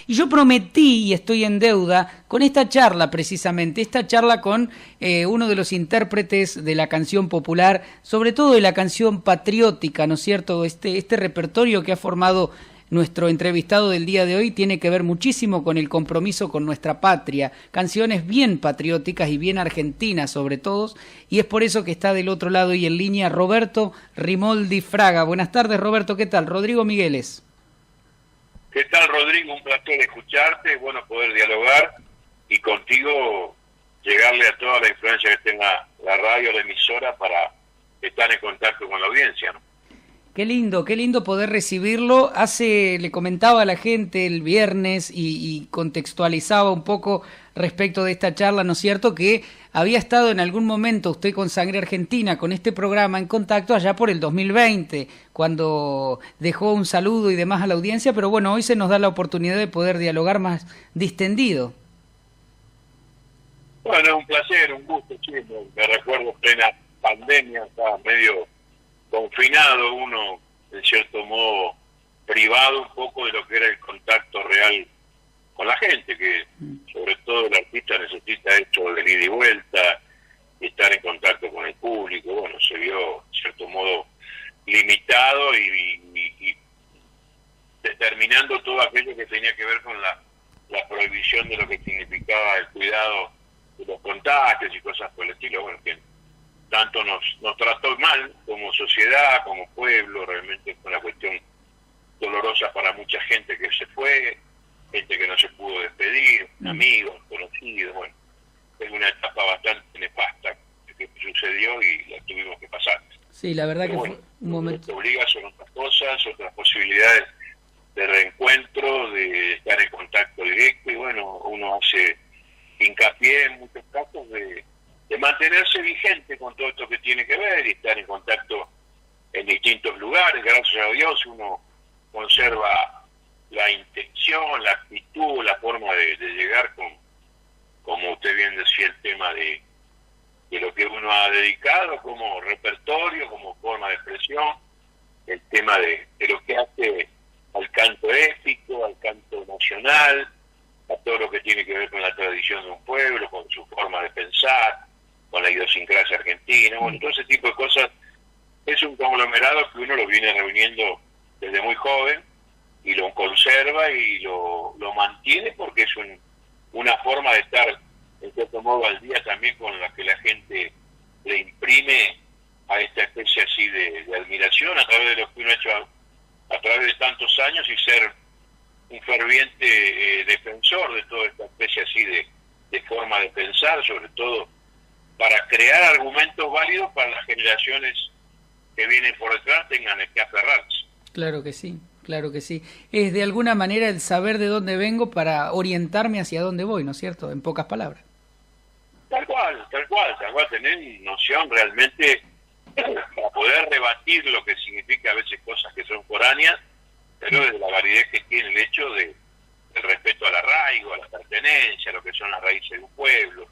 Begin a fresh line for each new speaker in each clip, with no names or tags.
Y yo prometí, y estoy en deuda, con esta charla precisamente, esta charla con uno de los intérpretes de la canción popular, sobre todo de la canción patriótica, ¿no es cierto? Este repertorio que ha formado nuestro entrevistado del día de hoy tiene que ver muchísimo con el compromiso con nuestra patria, canciones bien patrióticas y bien argentinas sobre todo, y es por eso que está del otro lado y en línea Roberto Rimoldi Fraga. Buenas tardes, Roberto, ¿qué tal? Rodrigo Migueles.
¿Qué tal, Rodrigo? Un placer escucharte, bueno poder dialogar y contigo llegarle a toda la influencia que tenga la radio, la emisora, para estar en contacto con la audiencia, ¿no?
Qué lindo poder recibirlo. Le comentaba a la gente el viernes y contextualizaba un poco respecto de esta charla, ¿no es cierto?, que había estado en algún momento usted con Sangre Argentina, con este programa en contacto allá por el 2020, cuando dejó un saludo y demás a la audiencia, pero bueno, hoy se nos da la oportunidad de poder dialogar más distendido.
Bueno, un placer, un gusto, sí, me recuerdo plena pandemia, estaba medio confinado, uno en cierto modo privado un poco de lo que era el contacto real con la gente, que sobre todo el artista necesita esto de ida y vuelta, estar en contacto con el público. Bueno, se vio en cierto modo limitado y determinando todo aquello que tenía que ver con la prohibición de lo que significaba el cuidado de los contagios y cosas por el estilo. Bueno, que tanto nos trató mal como sociedad, como pueblo. Realmente fue una cuestión dolorosa para mucha gente que se fue, gente que no se pudo despedir, amigos, conocidos. Bueno, es una etapa bastante nefasta que sucedió y la tuvimos que pasar.
Sí, la verdad. Pero que
bueno,
fue un momento.
Te obliga, son otras cosas, otras posibilidades de reencuentro, de estar en contacto directo, y bueno, uno hace hincapié en muchos casos de mantenerse vigente con todo esto que tiene que ver y estar en contacto en distintos lugares. Gracias a Dios uno conserva la intención, la actitud, la forma de llegar con, como usted bien decía, el tema de lo que uno ha dedicado como repertorio, como forma de expresión, el tema de lo que hace al canto épico, al canto nacional, a todo lo que tiene que ver con la tradición de un pueblo, con su forma de pensar, con la idiosincrasia argentina. Bueno, todo ese tipo de cosas es un conglomerado que uno lo viene reuniendo desde muy joven y lo conserva y lo mantiene, porque es una forma de estar en cierto modo al día también con la que la gente le imprime a esta especie así de admiración a través de lo que uno ha hecho a través de tantos años, y ser un ferviente defensor de toda esta especie así de forma de pensar, sobre todo para crear argumentos válidos para las generaciones que vienen por detrás tengan que aferrarse.
Claro que sí, claro que sí. Es de alguna manera el saber de dónde vengo para orientarme hacia dónde voy, ¿no es cierto?, en pocas palabras.
Tal cual, tener noción realmente para poder rebatir lo que significa a veces cosas que son foráneas, pero desde la validez que tiene el hecho del respeto al arraigo, a la pertenencia, a lo que son las raíces de un pueblo,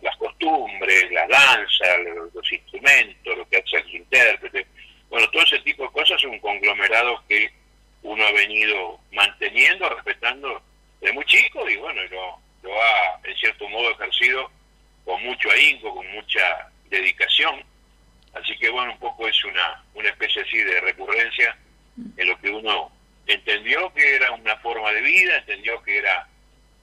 las costumbres, la danza, los instrumentos, lo que hace el intérprete. Bueno, todo ese tipo de cosas es un conglomerado que uno ha venido manteniendo, respetando de muy chico, y bueno, lo ha en cierto modo ejercido con mucho ahínco, con mucha dedicación. Así que bueno, un poco es una especie así de recurrencia en lo que uno entendió que era una forma de vida, entendió que era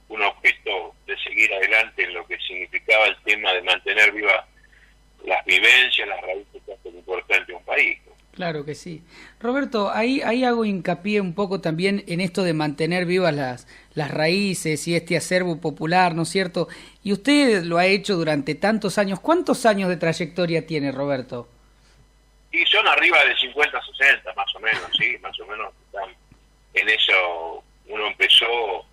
un objeto de seguir adelante en lo que significaba el tema de mantener vivas las vivencias, las raíces que hacen importante un país, ¿no?
Claro que sí. Roberto, ahí hago hincapié un poco también en esto de mantener vivas las raíces y este acervo popular, ¿no es cierto? Y usted lo ha hecho durante tantos años. ¿Cuántos años de trayectoria tiene, Roberto?
Y son arriba de 50, 60, más o menos, sí, más o menos. En eso uno empezó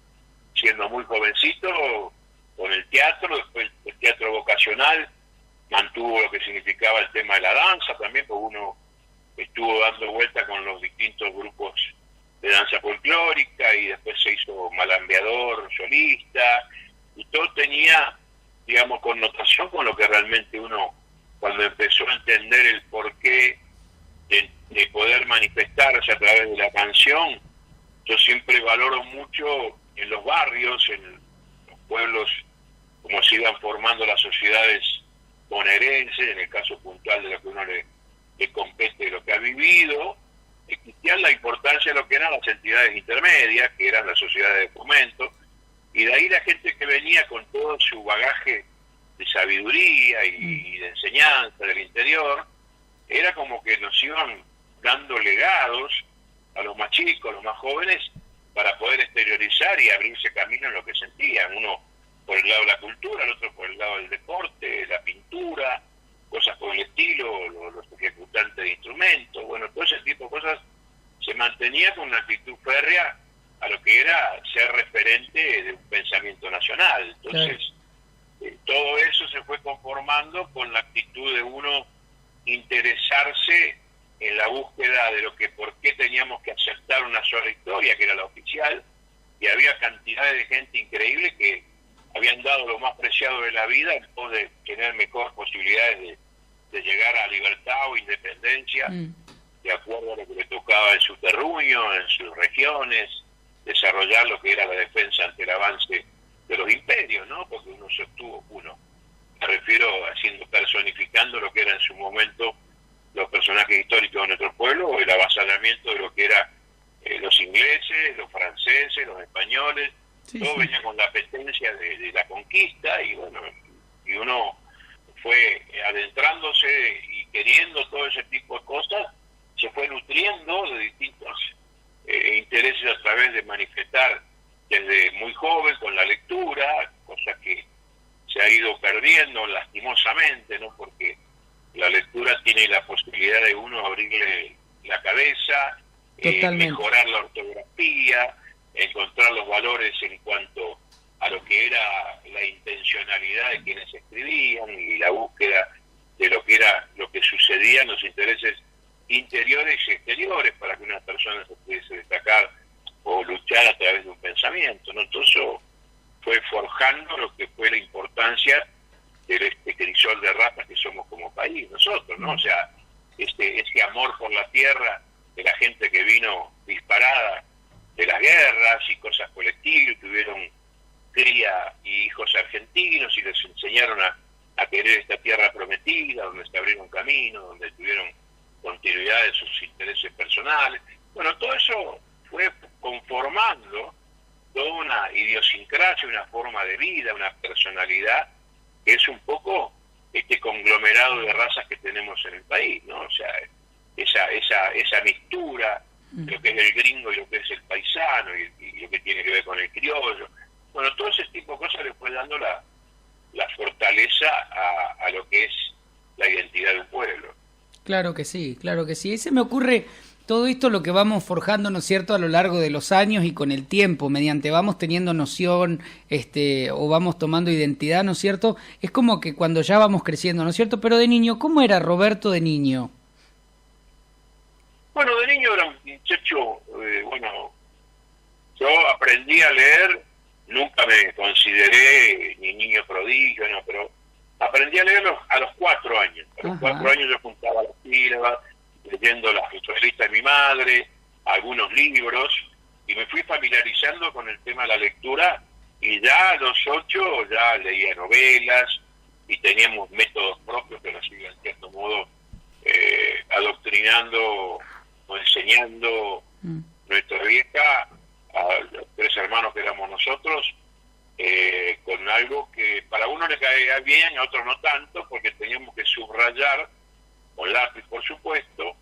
siendo muy jovencito con el teatro, después el teatro vocacional, mantuvo lo que significaba el tema de la danza también, porque uno estuvo dando vuelta con los distintos grupos de danza folclórica, y después se hizo malambeador, solista, y todo tenía, digamos, connotación con lo que realmente uno, cuando empezó a entender el porqué de poder manifestarse a través de la canción. Yo siempre valoro mucho en los barrios, en los pueblos, como se iban formando las sociedades bonaerenses, en el caso puntual de lo que uno le compete, lo que ha vivido, existía la importancia de lo que eran las entidades intermedias, que eran las sociedades de fomento, y de ahí la gente que venía con todo su bagaje de sabiduría y de enseñanza del interior, era como que nos iban dando legados a los más chicos, a los más jóvenes, para poder exteriorizar y abrirse camino en lo que sentían. Uno por el lado de la cultura, el otro por el lado del deporte, la pintura, cosas por el estilo, los ejecutantes de instrumentos, bueno, todo ese tipo de cosas se mantenía con una actitud férrea a lo que era ser referente de un pensamiento nacional. Entonces, todo eso se fue conformando con la actitud de uno interesarse en la búsqueda de lo que, por qué teníamos que aceptar una sola historia, que era la oficial, y había cantidades de gente increíble que habían dado lo más preciado de la vida en pos de tener mejores posibilidades de llegar a libertad o independencia, de acuerdo a lo que le tocaba en su terruño, en sus regiones, desarrollar lo que era la defensa ante el avance de los imperios, ¿no? Porque me refiero personificando lo que era en su momento los personajes históricos de nuestro pueblo, o el avasallamiento de lo que era los ingleses, los franceses, los españoles, todo venía con la apetencia de la conquista, y bueno, y uno fue adentrándose y queriendo todo ese tipo de cosas, se fue nutriendo de distintos intereses a través de manifestar desde muy joven con la lectura, cosa que se ha ido perdiendo lastimosamente, ¿no? Porque la lectura tiene la posibilidad de uno abrirle la cabeza, mejorar la ortografía, encontrar los valores en cuanto a lo que era la intencionalidad de quienes escribían y la búsqueda de lo que era lo que sucedía en los intereses interiores y exteriores para que una persona se pudiese destacar o luchar a través de un pensamiento, ¿no? Entonces eso fue forjando lo que fue la importancia de este crisol de razas que somos como país nosotros, ¿no? O sea, ese amor por la tierra de la gente que vino disparada de las guerras y cosas colectivas, tuvieron cría y hijos argentinos y les enseñaron a querer esta tierra prometida, donde se abrieron caminos, donde tuvieron continuidad de sus intereses personales. Bueno, todo eso fue conformando toda una idiosincrasia, una forma de vida, una personalidad, que es un poco este conglomerado de razas que tenemos en el país, ¿no? O sea, esa mixtura de lo que es el gringo y lo que es el paisano y lo que tiene que ver con el criollo. Bueno, todo ese tipo de cosas le fue dando la fortaleza a lo que es la identidad de un pueblo.
Claro que sí, claro que sí. Y se me ocurre todo esto lo que vamos forjando, ¿no es cierto?, a lo largo de los años y con el tiempo, mediante vamos teniendo noción, o vamos tomando identidad, ¿no es cierto? Es como que cuando ya vamos creciendo, ¿no es cierto? Pero de niño, ¿cómo era Roberto de niño?
Bueno, de niño era un muchacho, yo aprendí a leer, nunca me consideré ni niño prodigio, no, pero aprendí a leer a los 4 años. A los 4 años yo juntaba las sílabas, leyendo las revistas de mi madre, algunos libros, y me fui familiarizando con el tema de la lectura, y ya a los 8 ya leía novelas, y teníamos métodos propios que nos iban, en cierto modo, adoctrinando o enseñando nuestra vieja a los 3 hermanos que éramos nosotros, con algo que para uno le caía bien, a otros no tanto, porque teníamos que subrayar, con lápiz por supuesto,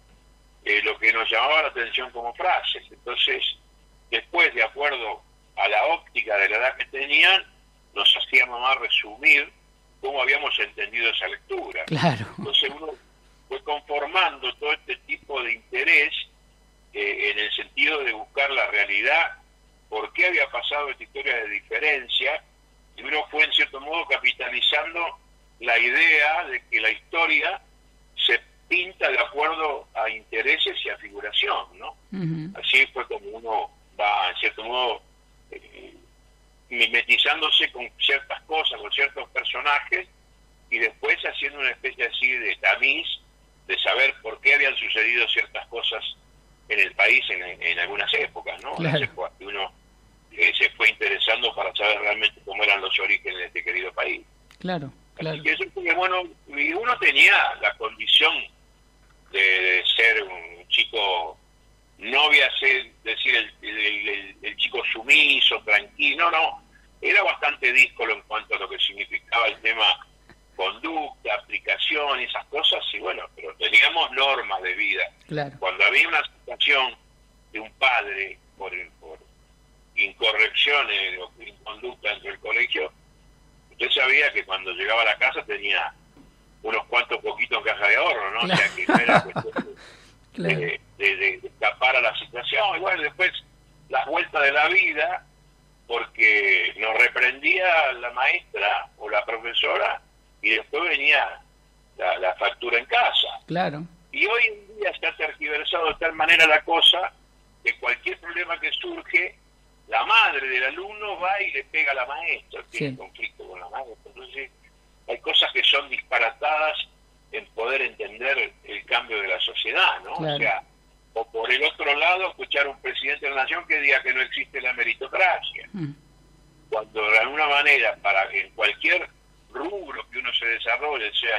lo que nos llamaba la atención como frases. Entonces, después, de acuerdo a la óptica de la edad que tenían, nos hacía mamá resumir cómo habíamos entendido esa lectura.
Claro.
Entonces uno fue conformando todo este tipo de interés en el sentido de buscar la realidad, por qué había pasado esta historia de diferencia, y uno fue en cierto modo capitalizando la idea de que la historia se pinta de acuerdo a intereses y a figuración, ¿no? Así fue como uno va, en cierto modo, mimetizándose con ciertas cosas, con ciertos personajes, y después haciendo una especie así de tamiz, de saber por qué habían sucedido ciertas cosas en el país en algunas épocas, ¿no?
Claro.
Las épocas que uno se fue interesando para saber realmente cómo eran los orígenes de este querido país.
Claro, claro.
Así que eso fue, bueno, y uno tenía la condición de ser un chico, no voy a decir el chico sumiso, tranquilo, no, era bastante díscolo en cuanto a lo que significaba el tema conducta, aplicación, esas cosas, y bueno, pero teníamos normas de vida.
Claro.
Cuando había una situación de un padre por incorrecciones o inconducta dentro del colegio, usted sabía que cuando llegaba a la casa tenía unos cuantos poquitos en caja de ahorro, ¿no?
Claro.
O sea, que no era cuestión
Claro.
de escapar a la situación. Y bueno, después las vueltas de la vida, porque nos reprendía la maestra o la profesora y después venía la factura en casa.
Claro.
Y hoy en día se ha tergiversado de tal manera la cosa que cualquier problema que surge, la madre del alumno va y le pega a la maestra, tiene conflicto con la maestra. Entonces, hay cosas que son disparatadas en poder entender el cambio de la sociedad, ¿no?
Claro.
O sea, o por el otro lado, escuchar a un presidente de la nación que diga que no existe la meritocracia. Cuando de alguna manera, en cualquier rubro que uno se desarrolle, sea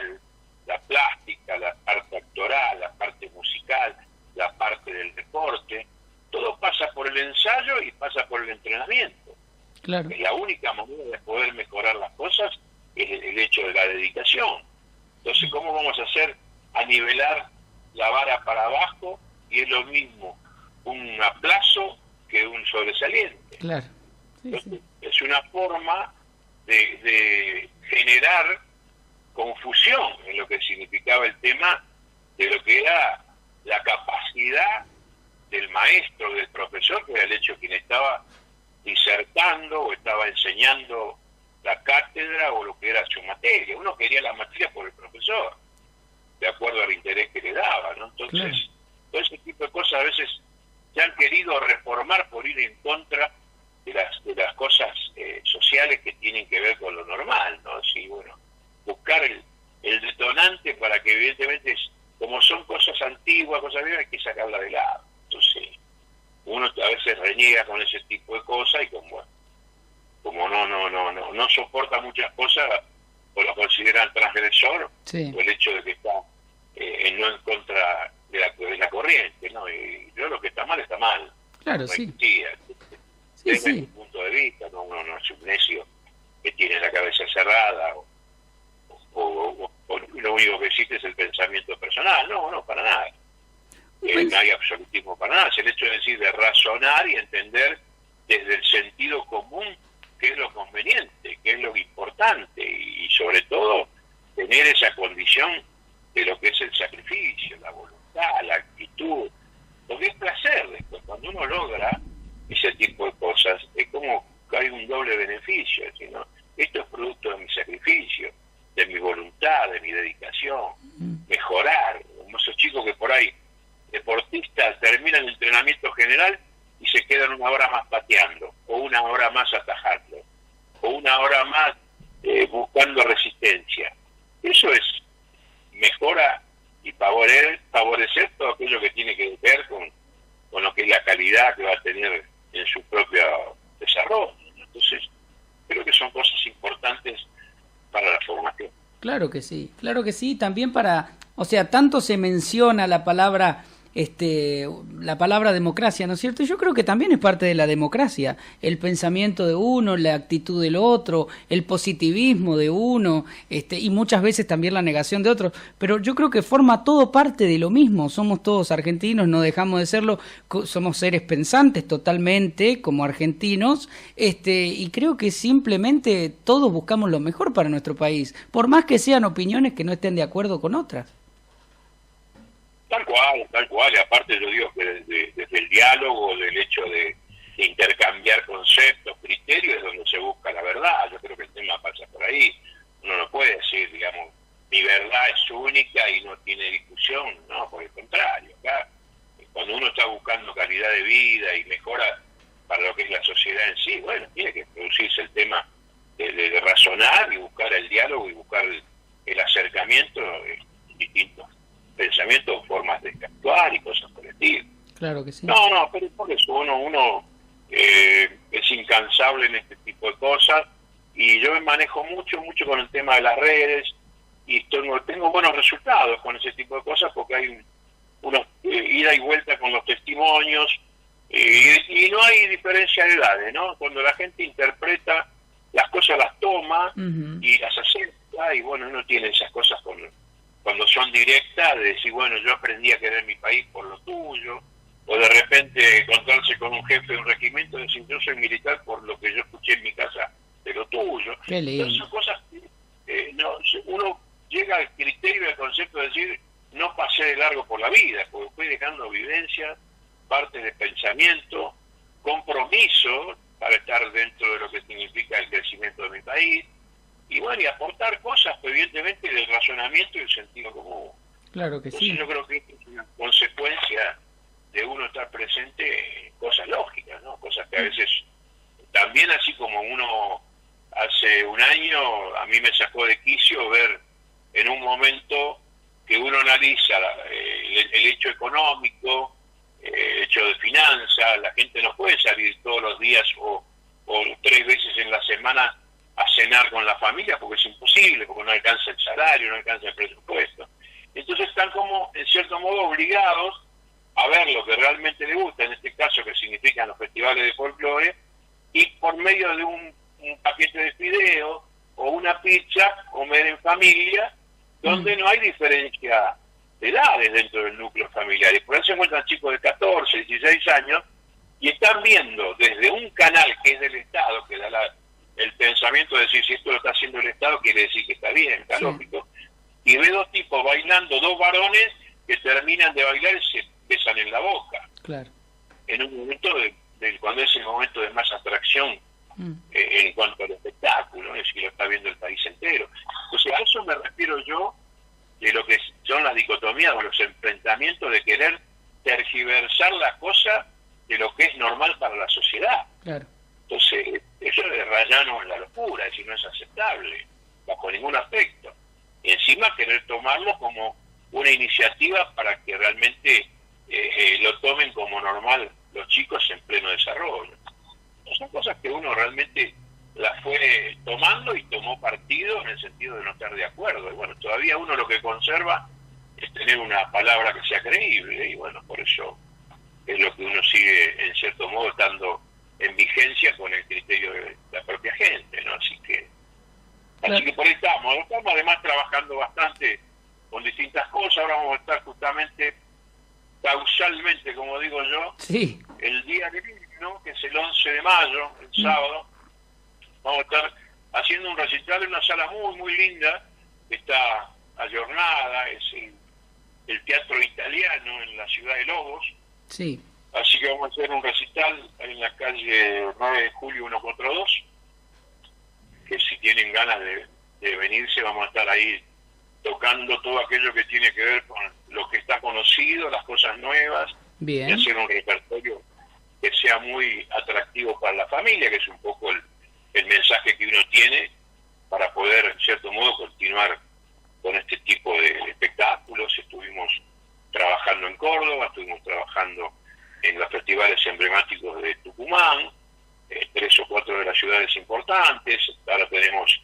la plástica, la parte actoral, la parte musical, la parte del deporte, todo pasa por el ensayo y pasa por el entrenamiento.
Claro.
Y la única manera de poder mejorar las cosas es el hecho de la dedicación. Entonces, ¿cómo vamos a hacer a nivelar la vara para abajo? Y es lo mismo un aplazo que un sobresaliente.
Claro. Sí,
Entonces,
sí.
es una forma de generar confusión en lo que significaba el tema de lo que era la capacidad del maestro, del profesor, que era el hecho quien estaba disertando o estaba enseñando la cátedra o lo que era su materia. Uno quería la materia por el profesor, de acuerdo al interés que le daba, ¿no? Entonces,
Claro.
todo ese tipo de cosas a veces se han querido reformar por ir en contra de las cosas sociales que tienen que ver con lo normal, ¿no? Sí, bueno, buscar el detonante para que evidentemente, como son cosas antiguas, cosas viejas, hay que sacarla de lado. Entonces, uno a veces reniega con ese tipo de cosas y como no soporta muchas cosas o lo consideran transgresor,
Sí.
o el hecho de que está no en contra de la corriente, ¿no? Y yo lo que está mal,
Claro,
no
sí.
existía.
Sí,
Desde
sí.
mi punto de vista, ¿no? Uno no es un necio que tiene la cabeza cerrada o lo único que existe es el pensamiento personal. No, para nada.
Pues-
No hay absolutismo para nada. Es el hecho de decir, de razonar y entender desde el sentido común qué es lo conveniente, qué es lo importante y sobre todo tener esa condición de lo que es el sacrificio, la voluntad, la actitud, porque es placer después. Cuando uno logra ese tipo de cosas, es como que hay un doble beneficio, es decir, ¿no? Esto es producto de mi sacrificio, de mi voluntad, de mi dedicación, mejorar, como esos chicos que por ahí, deportistas, terminan el entrenamiento general y se quedan una hora más pateando, o una hora más atajando, o una hora más buscando resistencia. Eso es mejora y favorecer todo aquello que tiene que ver con lo que es la calidad que va a tener en su propio desarrollo. Entonces, creo que son cosas importantes para la formación.
Claro que sí, también o sea, tanto se menciona la palabra democracia, ¿no es cierto? Yo creo que también es parte de la democracia, el pensamiento de uno, la actitud del otro, el positivismo de uno, y muchas veces también la negación de otros, pero yo creo que forma todo parte de lo mismo, somos todos argentinos, no dejamos de serlo, somos seres pensantes totalmente como argentinos, y creo que simplemente todos buscamos lo mejor para nuestro país, por más que sean opiniones que no estén de acuerdo con otras.
Tal cual, y aparte yo digo que desde el diálogo, del hecho de intercambiar conceptos, criterios, es donde se busca la verdad. Yo creo que el tema pasa por ahí. Uno no puede decir, digamos, mi verdad es única y no tiene discusión, no, por el contrario. Acá, cuando uno está buscando calidad de vida y mejora para lo que es la sociedad en sí, bueno, tiene que producirse el tema de razonar y buscar el diálogo y buscar el acercamiento distintos pensamientos, formas de actuar y cosas colectivas.
Claro que sí.
No, pero por eso uno es incansable en este tipo de cosas, y yo me manejo mucho con el tema de las redes, y tengo buenos resultados con ese tipo de cosas, porque hay unos ida y vuelta con los testimonios, y no hay diferencia de edades, ¿no? Cuando la gente interpreta las cosas, las toma y las acepta, y bueno, uno tiene esas cosas cuando son directas, de decir, bueno, yo aprendí a querer mi país por lo tuyo, o de repente encontrarse con un jefe de un regimiento y decir, yo soy militar por lo que yo escuché en mi casa de lo tuyo. Entonces son cosas que uno llega al criterio, al concepto de decir, no pasé de largo por la vida, porque fui dejando vivencias, partes de pensamiento, compromiso para estar dentro de lo que significa el crecimiento de mi país, y bueno, y aportar cosas, evidentemente, del razonamiento y el sentido común.
Claro que
Entonces,
sí.
yo creo que es una consecuencia de uno estar presente en cosas lógicas, ¿no? Cosas que a veces, también así como uno hace un año, a mí me sacó de quicio ver en un momento que uno analiza el hecho económico, el hecho de finanzas, la gente no puede salir todos los días o 3 veces en la semana a cenar con la familia, porque es imposible, porque no alcanza el salario, no alcanza el presupuesto. Entonces están como, en cierto modo, obligados a ver lo que realmente les gusta, en este caso que significan los festivales de folclore, y por medio de un paquete de fideos o una pizza, comer en familia, donde no hay diferencia de edades dentro del núcleo familiar. Y por eso se encuentran chicos de 14, 16 años, y están viendo desde un canal que es del Estado, que da el pensamiento de decir, si esto lo está haciendo el Estado, quiere decir que está bien, está lógico, y ve 2 tipos bailando, 2 varones que terminan de bailar y se besan en la boca.
Claro.
En un momento cuando es el momento de más atracción en cuanto al espectáculo, es decir, lo está viendo el país entero. Entonces, a eso me refiero yo, de lo que son las dicotomías o los enfrentamientos de querer tergiversar la cosa de lo que es normal para la sociedad.
Claro.
Entonces, eso es rayarnos en la locura, es decir, no es aceptable bajo ningún aspecto. Y encima querer tomarlo como una iniciativa para que realmente lo tomen como normal los chicos en pleno desarrollo. Son cosas que uno realmente las fue tomando y tomó partido en el sentido de no estar de acuerdo. Y bueno, todavía uno lo que conserva es tener una palabra que sea creíble, y bueno, por eso es lo que uno sigue, en cierto modo, estando en vigencia con el criterio de la propia gente, ¿no? Así que por ahí estamos además trabajando bastante con distintas cosas. Ahora vamos a estar justamente causalmente, como digo yo, el día del himno, que es el 11 de mayo, el sábado, vamos a estar haciendo un recital en una sala muy, muy linda, que está ayornada, es el Teatro Italiano en la ciudad de Lobos.
Sí.
Así que vamos a hacer un recital en la calle 9 de julio 142, que si tienen ganas de venirse, vamos a estar ahí tocando todo aquello que tiene que ver con lo que está conocido, las cosas nuevas, y hacer un repertorio que sea muy atractivo para la familia, que es un poco el mensaje que uno tiene para poder, en cierto modo, continuar con este tipo de espectáculos. Estuvimos trabajando en Córdoba, estuvimos trabajando en los festivales emblemáticos de Tucumán, 3 o 4 de las ciudades importantes. Ahora tenemos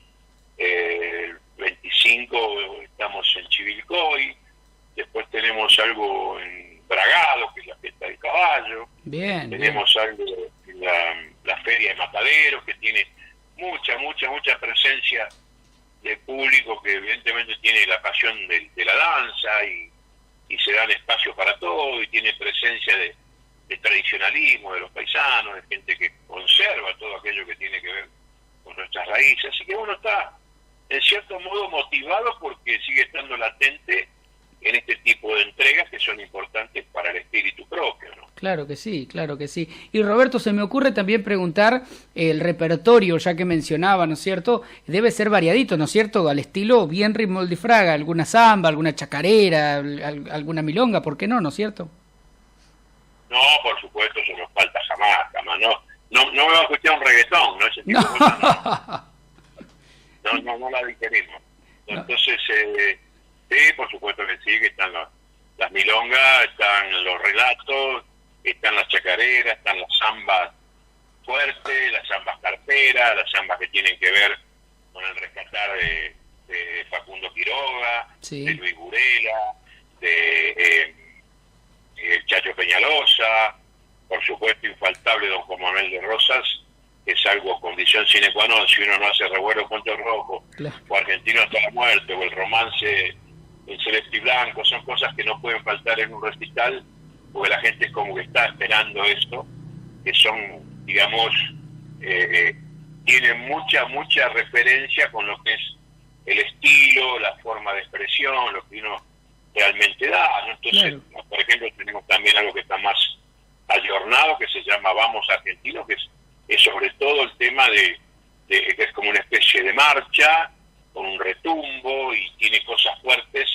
25, estamos en Chivilcoy, después tenemos algo en Bragado, que es la fiesta del caballo, tenemos algo en la feria de Mataderos, que tiene mucha presencia de público que evidentemente tiene la pasión de la danza, y se dan espacios para todo, y tiene presencia de tradicionalismo de los paisanos, de gente que conserva todo aquello que tiene que ver con nuestras raíces. Así que uno está, en cierto modo, motivado porque sigue estando latente en este tipo de entregas que son importantes para el espíritu propio, ¿no?
Claro que sí, claro que sí. Y Roberto, se me ocurre también preguntar, el repertorio, ya que mencionaba, ¿no es cierto? Debe ser variadito, ¿no es cierto? Al estilo bien ritmo de fraga, alguna samba, alguna chacarera, alguna milonga, ¿por qué no, no es cierto?
No, por supuesto, eso no falta jamás, no me va a escuchar un reggaetón, ¿no? Ese tipo de cosas, no la digerimos. Entonces, sí, por supuesto que sí, que están las milongas, están los relatos, están las chacareras, están las zambas fuerte, las zambas carteras, las zambas que tienen que ver con el rescatar de Facundo Quiroga,
sí,
de Luis Burela, de Chacho Peñalosa, por supuesto infaltable don Juan Manuel de Rosas, que es algo condición sine qua non, si uno no hace Revuelo Puente Rojo,
claro,
o Argentino hasta la muerte, o el romance El Celeste y Blanco, son cosas que no pueden faltar en un recital, porque la gente es como que está esperando esto, que son, digamos, tienen mucha referencia con lo que es el estilo, la forma de expresión, lo que uno realmente da, ¿no? Entonces, claro, por ejemplo, tenemos también algo que está más ayornado, que se llama Vamos Argentino, que es sobre todo el tema de que es como una especie de marcha, con un retumbo, y tiene cosas fuertes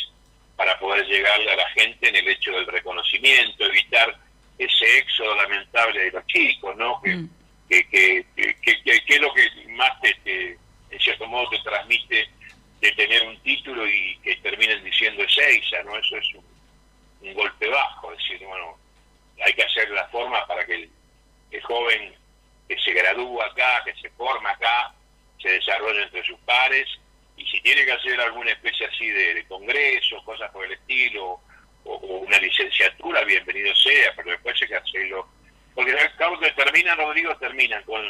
para poder llegarle a la gente en el hecho del reconocimiento, evitar ese éxodo lamentable de los chicos, ¿no? Que es lo que más en cierto modo te transmite de tener un título y que terminen diciendo Ezeiza, ¿no? Eso es un golpe bajo, es decir, bueno, hay que hacer la forma para que el joven que se gradúa acá, que se forma acá, se desarrolle entre sus pares, y si tiene que hacer alguna especie así de congreso, cosas por el estilo, o una licenciatura, bienvenido sea, pero después hay que hacerlo, porque al cabo que termina, Rodrigo, termina con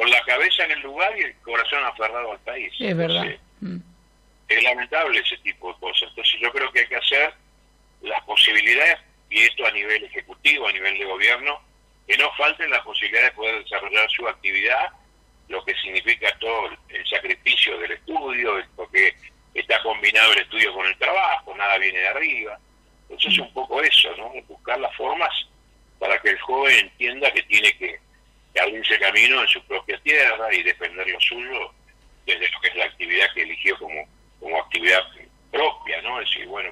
la cabeza en el lugar y el corazón aferrado al país.
Es
entonces,
verdad.
Es lamentable ese tipo de cosas. Entonces yo creo que hay que hacer las posibilidades, y esto a nivel ejecutivo, a nivel de gobierno, que no falten las posibilidades de poder desarrollar su actividad, lo que significa todo el sacrificio del estudio, porque está combinado el estudio con el trabajo, nada viene de arriba. Entonces es un poco eso, ¿no? Buscar las formas para que el joven entienda que tiene que abrirse camino en su propia tierra y defender lo suyo desde lo que es la actividad que eligió como actividad propia, ¿no? Es decir, bueno,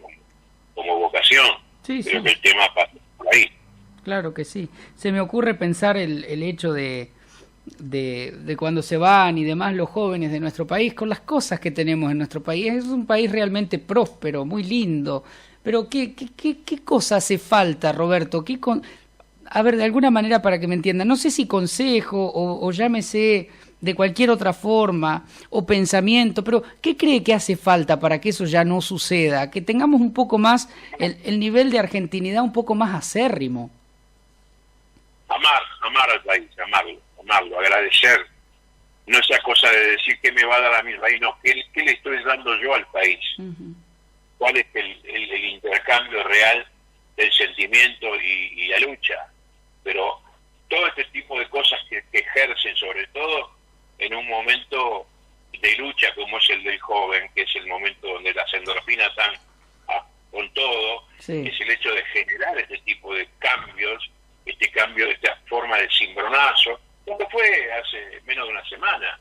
como vocación.
Sí,
Creo
sí,
que el tema pasa por ahí.
claro que sí. Se me ocurre pensar el hecho de cuando se van y demás los jóvenes de nuestro país, con las cosas que tenemos en nuestro país. Es un país realmente próspero, muy lindo, pero ¿qué cosa hace falta, Roberto? A ver, de alguna manera, para que me entiendan, no sé si consejo o llámese de cualquier otra forma o pensamiento, pero ¿qué cree que hace falta para que eso ya no suceda? Que tengamos un poco más el nivel de argentinidad un poco más acérrimo.
Amar al país, amarlo, agradecer. No esa cosa de decir qué me va a dar a mi país, no, ¿qué le estoy dando yo al país?
Uh-huh.
¿Cuál es el intercambio real del sentimiento y la lucha? Pero todo este tipo de cosas que ejercen, sobre todo en un momento de lucha como es el del joven, que es el momento donde las endorfinas están con todo, sí, es el hecho de generar este tipo de cambios, esta forma de cimbronazo, como fue hace menos de una semana,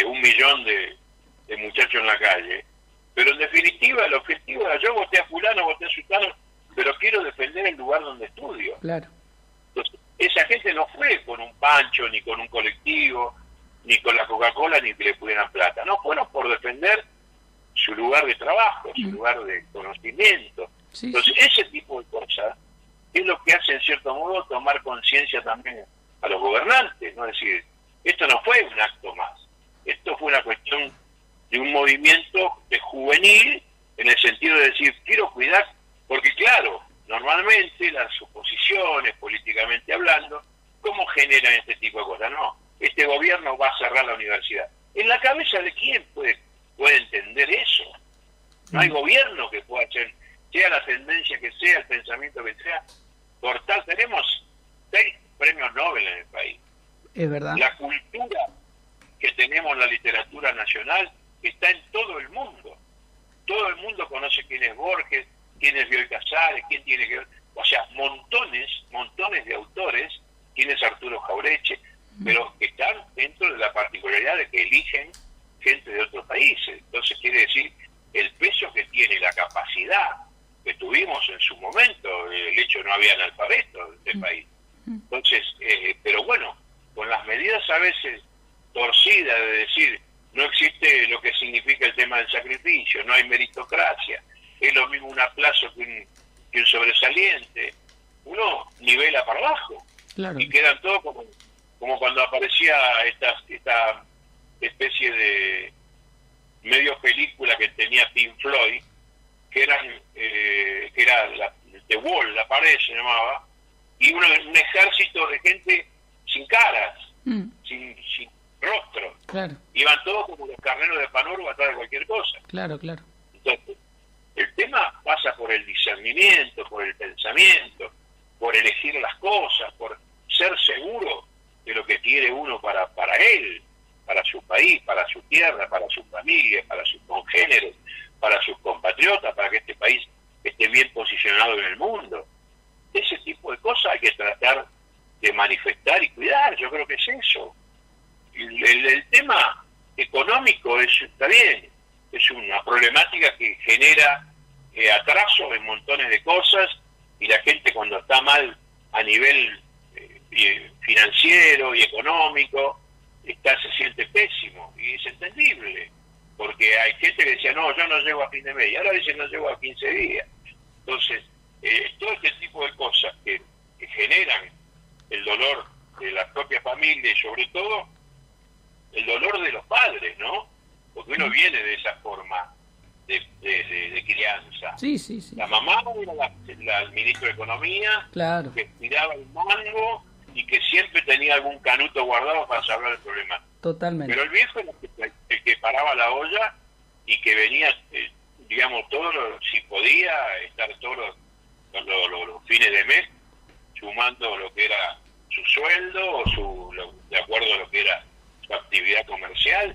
1 millón de muchachos en la calle, pero en definitiva el objetivo era: yo voté a fulano, voté a sultano, pero quiero defender el lugar donde estudio.
Claro.
Entonces, esa gente no fue con un pancho, ni con un colectivo, ni con la Coca-Cola, ni que le pudieran plata, no, fueron por defender su lugar de trabajo, su lugar de conocimiento. Sí. Entonces, ese tipo de cosas es lo que hace, en cierto modo, tomar conciencia también a los gobernantes, ¿no? Es decir, esto no fue un acto más, esto fue una cuestión de un movimiento de juvenil, en el sentido de decir, quiero cuidar, porque claro, normalmente las oposiciones, políticamente hablando, ¿cómo generan este tipo de cosas? No, este gobierno va a cerrar la universidad. ¿En la cabeza de quién puede entender eso? No hay gobierno que pueda hacer, sea la tendencia que sea, el pensamiento que sea, cortar. Tenemos 6 premios Nobel en el país.
Es verdad.
La cultura que tenemos en la literatura nacional está en todo el mundo. Todo el mundo conoce quién es Borges, quién es Bioy Casares, quién tiene que ver, o sea, montones de autores, quién es Arturo Jaureche, pero están dentro de la particularidad de que eligen gente de otros países. Entonces quiere decir el peso que tiene, la capacidad que tuvimos en su momento, el hecho de no había analfabetos en este país. Entonces, pero bueno, con las medidas a veces torcidas de decir, no existe lo que significa el tema del sacrificio, no hay meritocracia, es lo mismo un aplauso que un sobresaliente, uno nivela para abajo, claro, y quedan todos como cuando aparecía esta especie de medio película que tenía Pink Floyd, que era The Wall, la pared se llamaba, y un ejército de gente sin caras, sin rostro.
Claro.
Iban todos como los carneros de Panurgo atrás de cualquier cosa.
Claro, claro.
Entonces, el tema pasa por el discernimiento, por el pensamiento, por elegir las cosas, por ser seguro de lo que quiere uno para él, para su país, para su tierra, para su familia, para sus congéneres, para sus compatriotas, para que este país esté bien posicionado en el mundo. Ese tipo de cosas hay que tratar de manifestar y cuidar. Yo creo que es eso. El tema económico está bien, es una problemática que genera atrasos en montones de cosas, y la gente cuando está mal a nivel financiero y económico se siente pésimo, y es entendible, porque hay gente que decía, no, yo no llego a fin de mes, y ahora dicen no llego a 15 días. Entonces, todo este tipo de cosas que generan el dolor de la propia familia, y sobre todo el dolor de los padres, ¿no? Porque uno viene de esa forma de crianza.
Sí, sí, sí.
La mamá era el ministro de Economía,
claro,
que tiraba el mango y que siempre tenía algún canuto guardado para salvar el problema.
Totalmente.
Pero el viejo era el que paraba la olla y que venía, digamos, si podía, estar todos los fines de mes sumando lo que era su sueldo o de acuerdo a lo que era su actividad comercial,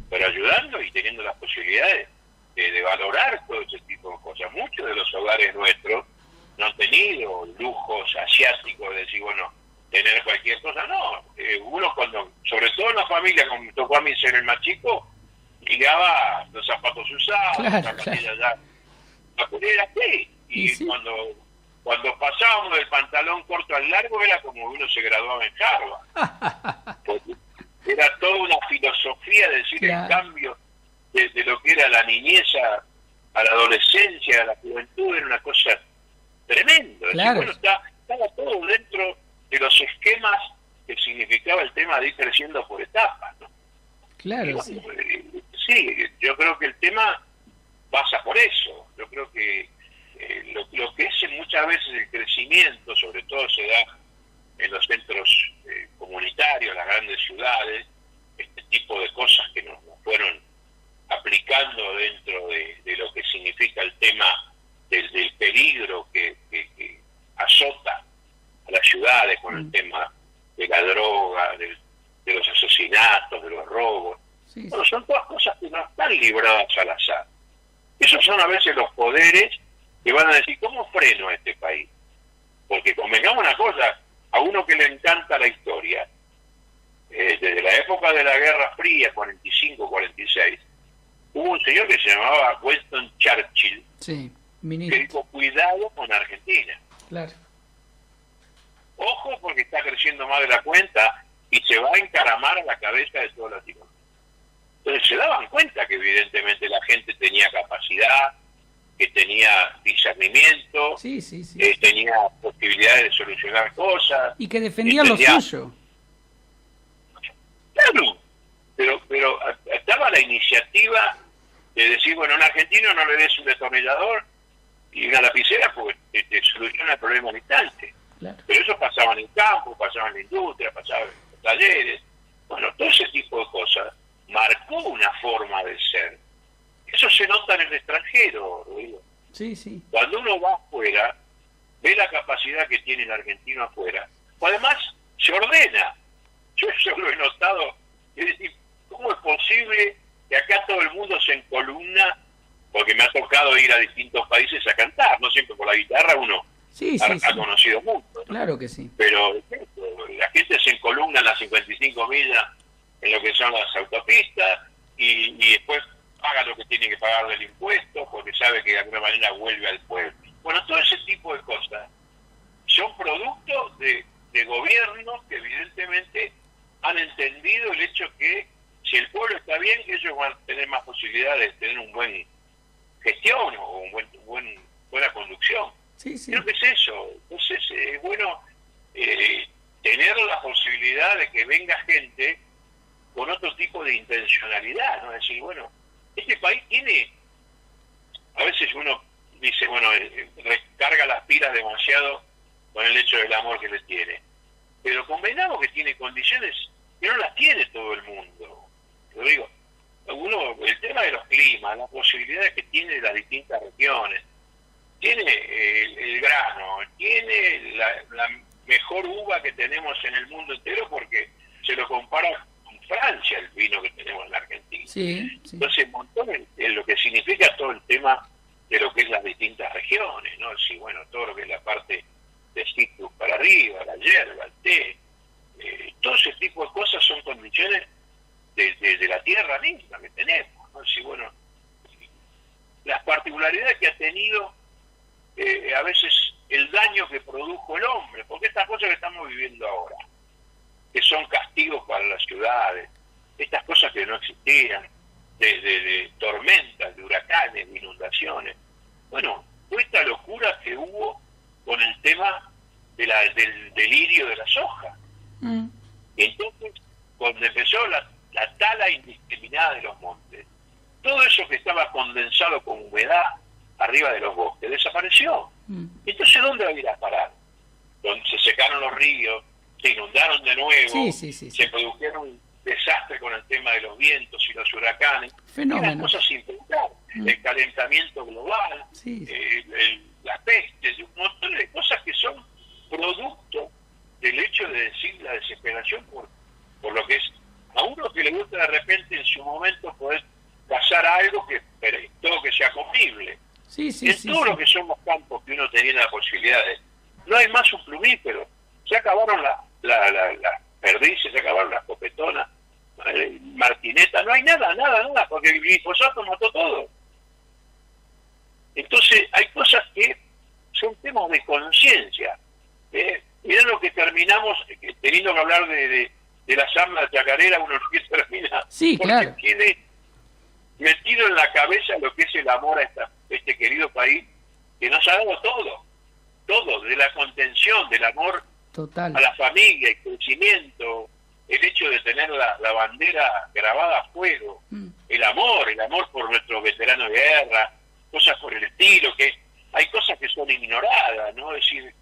pero ayudando y teniendo las posibilidades de valorar todo ese tipo de cosas. Muchos de los hogares nuestros no han tenido lujos asiáticos de decir, bueno, tener cualquier cosa. No, uno cuando, sobre todo en la familia, como me tocó a mí ser el más chico, ligaba los zapatos usados,
claro,
las zapatillas ya, la polera, sí. Y
sí.
Cuando pasábamos del pantalón corto al largo era como uno se graduaba en Harvard. Porque era toda una filosofía de decir
claro.
el cambio de lo que era la niñez a la adolescencia, a la juventud, era una cosa tremenda.
Claro.
Decir, bueno, estaba todo dentro de los esquemas que significaba el tema de ir creciendo por etapas, ¿no?
Claro,
Bueno,
sí.
sí, yo creo que el tema pasa por eso. Yo creo que lo que es muchas veces el crecimiento, sobre todo se da en los centros comunitarios, las grandes ciudades, este tipo de cosas que nos fueron aplicando dentro de lo que significa el tema del peligro que azota a las ciudades con el tema de la droga, de los asesinatos, de los robos.
Sí,
Bueno, son todas cosas que no están libradas al azar. Esos son a veces los poderes que van a decir, ¿cómo freno a este país? Porque convengamos una cosa, a uno que le encanta la historia, desde la época de la Guerra Fría, 45-46, hubo un señor que se llamaba Winston Churchill,
sí,
que
ministro.
dijo, cuidado con Argentina.
Claro.
Ojo porque está creciendo más de la cuenta y se va a encaramar a la cabeza de todo Latinoamérica. Entonces se daban cuenta que evidentemente la gente tenía capacidad, que tenía discernimiento,
Sí, sí, sí.
tenía posibilidades de solucionar cosas.
Y que defendía lo suyo.
Claro, pero estaba la iniciativa de decir, bueno, a un argentino no le des un destornillador y una lapicera porque te soluciona el problema al instante.
Claro.
Pero eso pasaba en el campo, pasaba en la industria, pasaba en los talleres. Bueno, todo ese tipo de cosas marcó una forma de ser. Eso se nota en el extranjero, Rodrigo.
Sí, sí.
Cuando uno va afuera, ve la capacidad que tiene el argentino afuera. O además, se ordena. Yo eso lo he notado. Es decir, ¿cómo es posible que acá todo el mundo se encolumna? Porque me ha tocado ir a distintos países a cantar. No siempre por la guitarra uno
Sí,
ha
sí, sí.
conocido mucho, ¿no?
Claro que sí.
Pero la gente se encolumna en las 55 millas en lo que son las autopistas y después paga lo que tiene que pagar del impuesto porque sabe que de alguna manera vuelve al pueblo. Bueno, todo ese tipo de cosas son productos de gobiernos que evidentemente han entendido el hecho que si el pueblo está bien, ellos van a tener más posibilidades de tener un buen gestión o buena conducción.
Sí, sí.
Creo que es eso. Entonces es bueno tener la posibilidad de que venga gente con otro tipo de intencionalidad, ¿no? Es decir, bueno, este país tiene, a veces uno dice, bueno, recarga las pilas demasiado con el hecho del amor que le tiene, pero convenamos que tiene condiciones que no las tiene todo el mundo. Lo digo, el tema de los climas, las posibilidades que tiene las distintas regiones, tiene el grano, tiene la mejor uva que tenemos en el mundo entero, porque se lo compara con Francia, el vino que tenemos en la Argentina.
Sí, sí.
Entonces, un montón en lo que significa todo el tema de lo que es las distintas regiones, ¿no? Sí, bueno, todo lo que es la parte de citrus para arriba, la hierba, el té, todo ese tipo de cosas son condiciones de la tierra misma que tenemos, ¿no? Sí, bueno, las particularidades que ha tenido a veces el daño que produjo el hombre, porque estas cosas que estamos viviendo ahora, que son castigos para las ciudades, estas cosas que no existían, de tormentas, de huracanes, de inundaciones, bueno, fue esta locura que hubo con el tema del delirio de la soja. Y entonces, cuando empezó la tala indiscriminada de los montes, todo eso que estaba condensado con humedad arriba de los bosques desapareció. Entonces, ¿dónde va a ir a parar? Donde se secaron los ríos, se inundaron de nuevo, se produjeron desastres con el tema de los vientos y los huracanes, eran cosas sin pensar, el calentamiento global, las pestes, un montón de cosas que son producto del hecho de decir la desesperación por lo que es a uno que le gusta de repente en su momento poder cazar algo pero todo que sea comible. Todo lo que son los campos que uno tenía la posibilidad de, no hay más un plumífero, se acabaron las perdices, se acabaron las copetonas, martinetas, no hay nada, porque el glifosato mató todo. Entonces hay cosas que son temas de conciencia. Mirá lo que terminamos teniendo que hablar de las armas chacareras, uno lo que termina porque tiene metido en la cabeza lo que es el amor a este querido país, que nos ha dado todo, de la contención, del amor a la familia, el crecimiento, el hecho de tener la bandera grabada a fuego, el amor por nuestros veteranos de guerra, cosas por el estilo, que hay cosas que son ignoradas, ¿no? Es decir,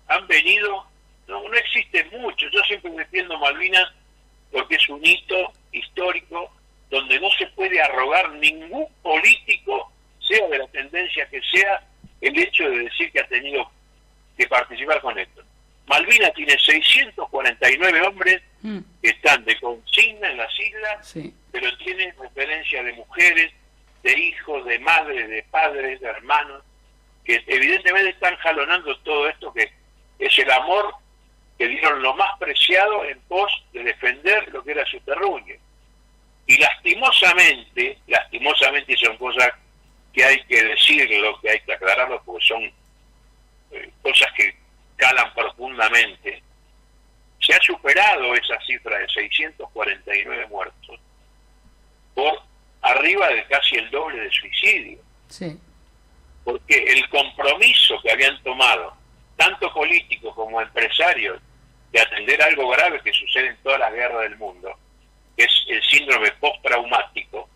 han venido, no existen muchos, yo siempre defiendo Malvinas porque es un hito histórico donde no se puede arrogar ningún político, sea de la tendencia que sea, el hecho de decir que ha tenido que participar con esto. Malvinas tiene 649 hombres que están de consigna en las islas, pero tiene referencia de mujeres, de hijos, de madres, de padres, de hermanos, que evidentemente están jalonando todo esto, que es el amor que dieron lo más preciado en pos de defender lo que era su terruño. Y lastimosamente son cosas que hay que decirlo, que hay que aclararlo, porque son cosas que calan profundamente. Se ha superado esa cifra de 649 muertos por arriba de casi el doble de suicidio. Porque el compromiso que habían tomado tanto políticos como empresarios de atender algo grave que sucede en todas las guerras del mundo, que es el síndrome postraumático,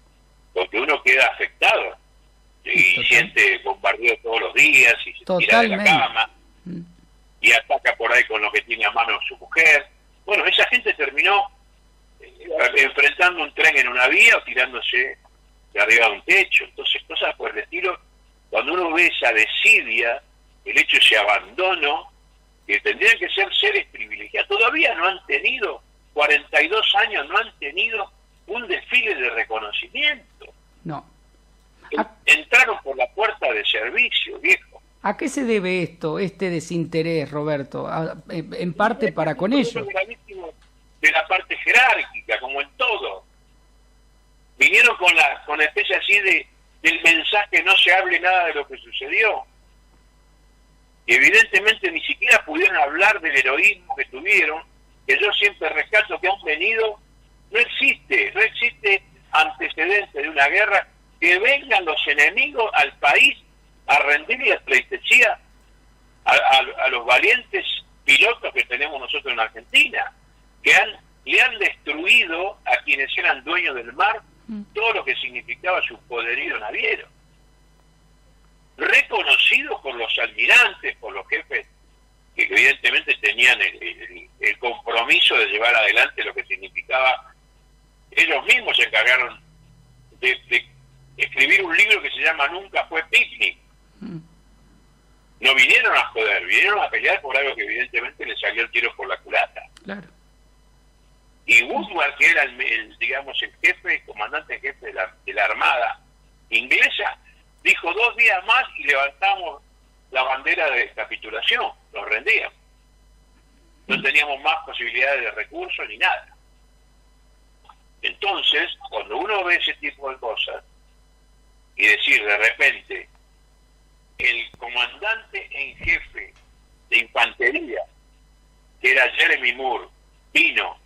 porque uno queda afectado y siente bombardeo todos los días y se tira de la cama y ataca por ahí con lo que tiene a mano su mujer. Bueno, esa gente terminó enfrentando un tren en una vía o tirándose de arriba de un techo. Entonces, cosas por el estilo, cuando uno ve esa desidia, el hecho de ese abandono, que tendrían que ser seres privilegiados, todavía no han tenido, 42 años no han tenido un desfile de reconocimiento. Entraron por la puerta de servicio, viejo.
¿A qué se debe esto, este desinterés, Roberto? En parte para con ellos.
De la parte jerárquica, como en todo. Vinieron con la especie así del mensaje, no se hable nada de lo que sucedió. Y evidentemente ni siquiera pudieron hablar del heroísmo que tuvieron, que yo siempre rescato, que han venido. No existe antecedente de una guerra que vengan los enemigos al país a rendirle pleitesía a los valientes pilotos que tenemos nosotros en Argentina, que le han destruido a quienes eran dueños del mar todo lo que significaba su poderío naviero. Reconocidos por los almirantes, por los jefes que evidentemente tenían el compromiso de llevar adelante lo que significaba. Ellos mismos se encargaron de escribir un libro que se llama Nunca fue picnic. No vinieron a joder, vinieron a pelear por algo que evidentemente les salió el tiro por la culata.
Claro.
Y Woodward, que era digamos el jefe, el comandante en jefe de la Armada inglesa, dijo 2 días más y levantamos la bandera de capitulación, nos rendíamos. No teníamos más posibilidades de recursos ni nada. Entonces, cuando uno ve ese tipo de cosas, y decir de repente, el comandante en jefe de infantería, que era Jeremy Moore, vino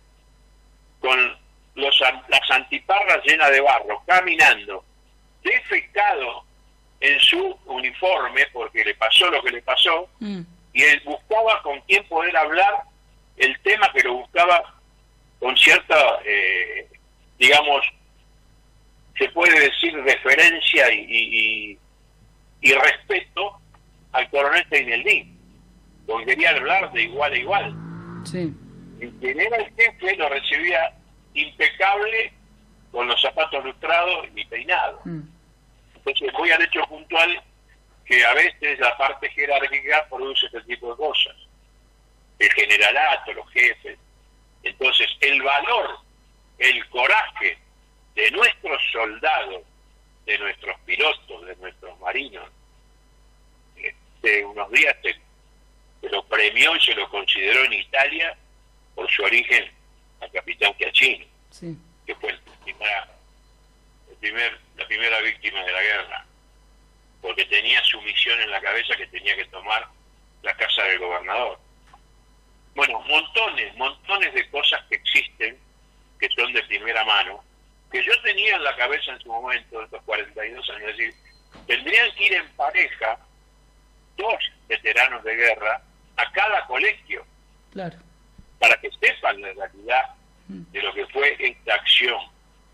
con las antiparras llenas de barro, caminando, defecado en su uniforme, porque le pasó lo que le pasó, y él buscaba con quién poder hablar el tema que lo buscaba con cierta, digamos, se puede decir referencia y respeto al coronel Teineldín, porque quería hablar de igual a igual.
Sí.
Y quien era el jefe lo recibía impecable, con los zapatos lustrados y peinados. Entonces voy al hecho puntual, que a veces la parte jerárquica produce este tipo de cosas. El generalato, los jefes. Entonces el valor, el coraje de nuestros soldados, de nuestros pilotos, de nuestros marinos, unos días se lo premió y se lo consideró en Italia por su origen al capitán Chiachino,
sí,
que fue la primera víctima de la guerra, porque tenía su misión en la cabeza, que tenía que tomar la casa del gobernador. Bueno, montones de cosas que existen, que son de primera mano, que yo tenía en la cabeza en su momento, de estos 42 años, es decir, tendrían que ir en pareja 2 veteranos de guerra a cada colegio,
claro,
para que sepan la realidad de lo que fue esta acción,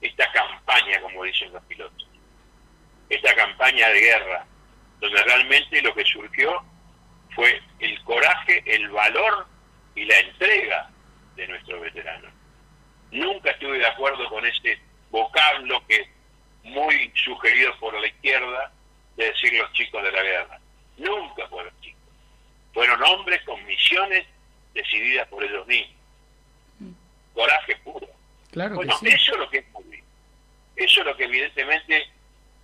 esta campaña, como dicen los pilotos, esta campaña de guerra, donde realmente lo que surgió fue el coraje, el valor y la entrega de nuestros veteranos. Nunca estuve de acuerdo con este vocablo que es muy sugerido por la izquierda, de decir los chicos de la guerra. Nunca fueron chicos. Fueron hombres con misiones decididas por ellos mismos. Coraje puro.
Claro,
bueno,
que sí.
Eso es lo que es muy bien. Eso es lo que evidentemente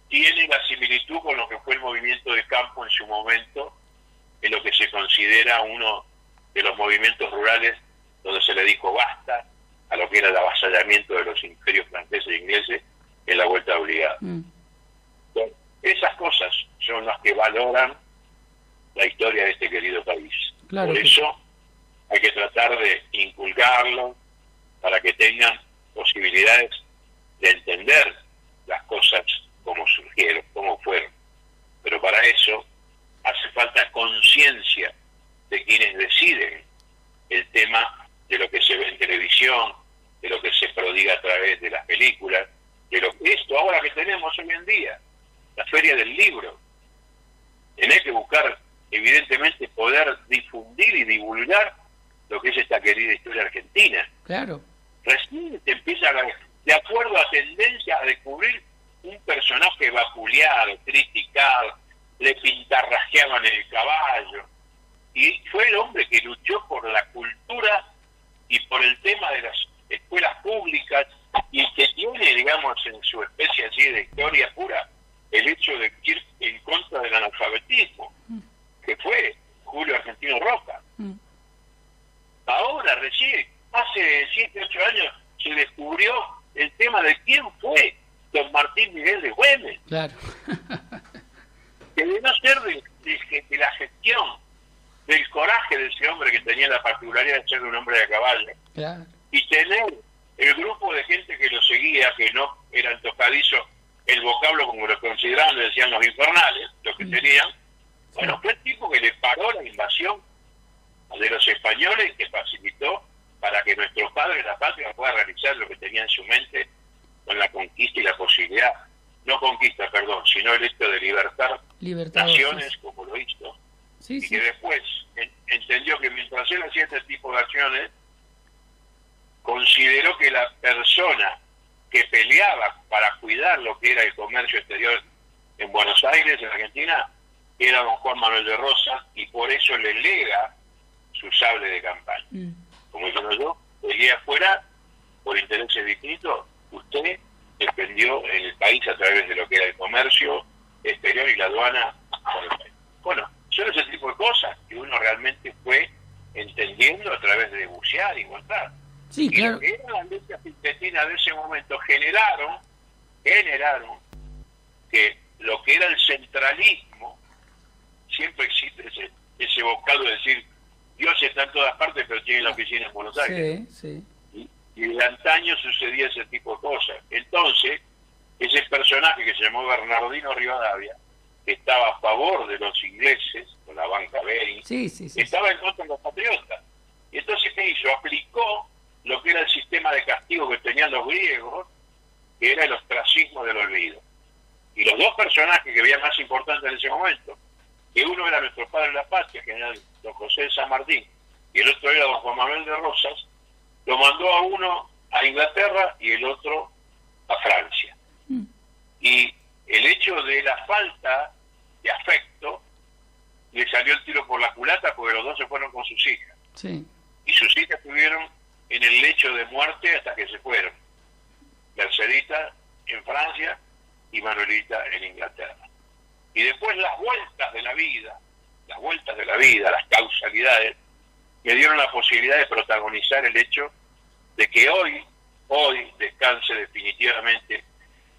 tiene la similitud con lo que fue el movimiento de campo en su momento, en lo que se considera uno de los movimientos rurales donde se le dijo basta a lo que era el avasallamiento de los imperios franceses e ingleses en la vuelta obligada. Bueno, esas cosas son las que valoran la historia de este querido país.
Claro.
Por eso hay que tratar de inculcarlo para que tengan posibilidades de entender las cosas como surgieron, como fueron. Pero para eso hace falta conciencia de quienes deciden el tema de lo que se ve en televisión, de lo que se prodiga a través de las películas, de lo que esto ahora que tenemos hoy en día, la Feria del Libro. Tenés que buscar, evidentemente, poder difundir y divulgar lo que es esta querida historia argentina.
Claro.
Recién te empieza, de acuerdo a tendencia, a descubrir un personaje vapuleado, criticado, le pintarrajeaban el caballo, y fue el hombre que luchó por la cultura y por el tema de las escuelas públicas, y que tiene, digamos, en su especie así de historia pura, el hecho de ir en contra del analfabetismo, que fue Julio Argentino Roca. Ahora, recién, hace 7, 8 años, se descubrió el tema de quién fue don Martín Miguel de Güemes.
Claro.
Que de no ser de la gestión, del coraje de ese hombre, que tenía la particularidad de ser un hombre de caballo,
Claro.
y tener el grupo de gente que lo seguía, que no eran tocadizos el vocablo como lo consideraban, le decían los infernales, lo que serían. Bueno, fue el tipo que le paró la invasión de los españoles, que facilitó para que nuestros padres, la patria, pueda realizar lo que tenía en su mente con la conquista y la posibilidad, no conquista, perdón, sino el hecho de libertar naciones como lo hizo, y que después entendió que mientras él hacía este tipo de acciones, consideró que la persona que peleaba para cuidar lo que era el comercio exterior en Buenos Aires, en Argentina, era don Juan Manuel de Rosas, y por eso le lega su sable de campaña. Como diciendo yo, pegué afuera por intereses distintos, usted defendió en el país a través de lo que era el comercio exterior y la aduana por el país. Bueno, son ese tipo de cosas que uno realmente fue entendiendo a través de bucear y encontrar.
Sí, claro.
Y lo que eran las leyes argentinas de ese momento generaron que lo que era el centralismo, siempre existe ese vocablo de decir Dios está en todas partes pero tiene la oficina en Buenos Aires.
Sí.
Y de antaño sucedía ese tipo de cosas. Entonces, ese personaje que se llamó Bernardino Rivadavia, que estaba a favor de los ingleses, con la banca Bering, estaba en contra de los patriotas. Y entonces, ¿qué hizo? Aplicó lo que era el sistema de castigo que tenían los griegos, que era el ostracismo del olvido. Y los dos personajes que veían más importantes en ese momento, que uno era nuestro padre de la patria, general don José de San Martín, y el otro era don Juan Manuel de Rosas, lo mandó a uno a Inglaterra y el otro a Francia. Y el hecho de la falta de afecto le salió el tiro por la culata, porque los dos se fueron con sus hijas. Y sus hijas estuvieron en el lecho de muerte hasta que se fueron. Mercedita en Francia y Manuelita en Inglaterra. Y después las vueltas de la vida, las causalidades, me dieron la posibilidad de protagonizar el hecho de que hoy descanse definitivamente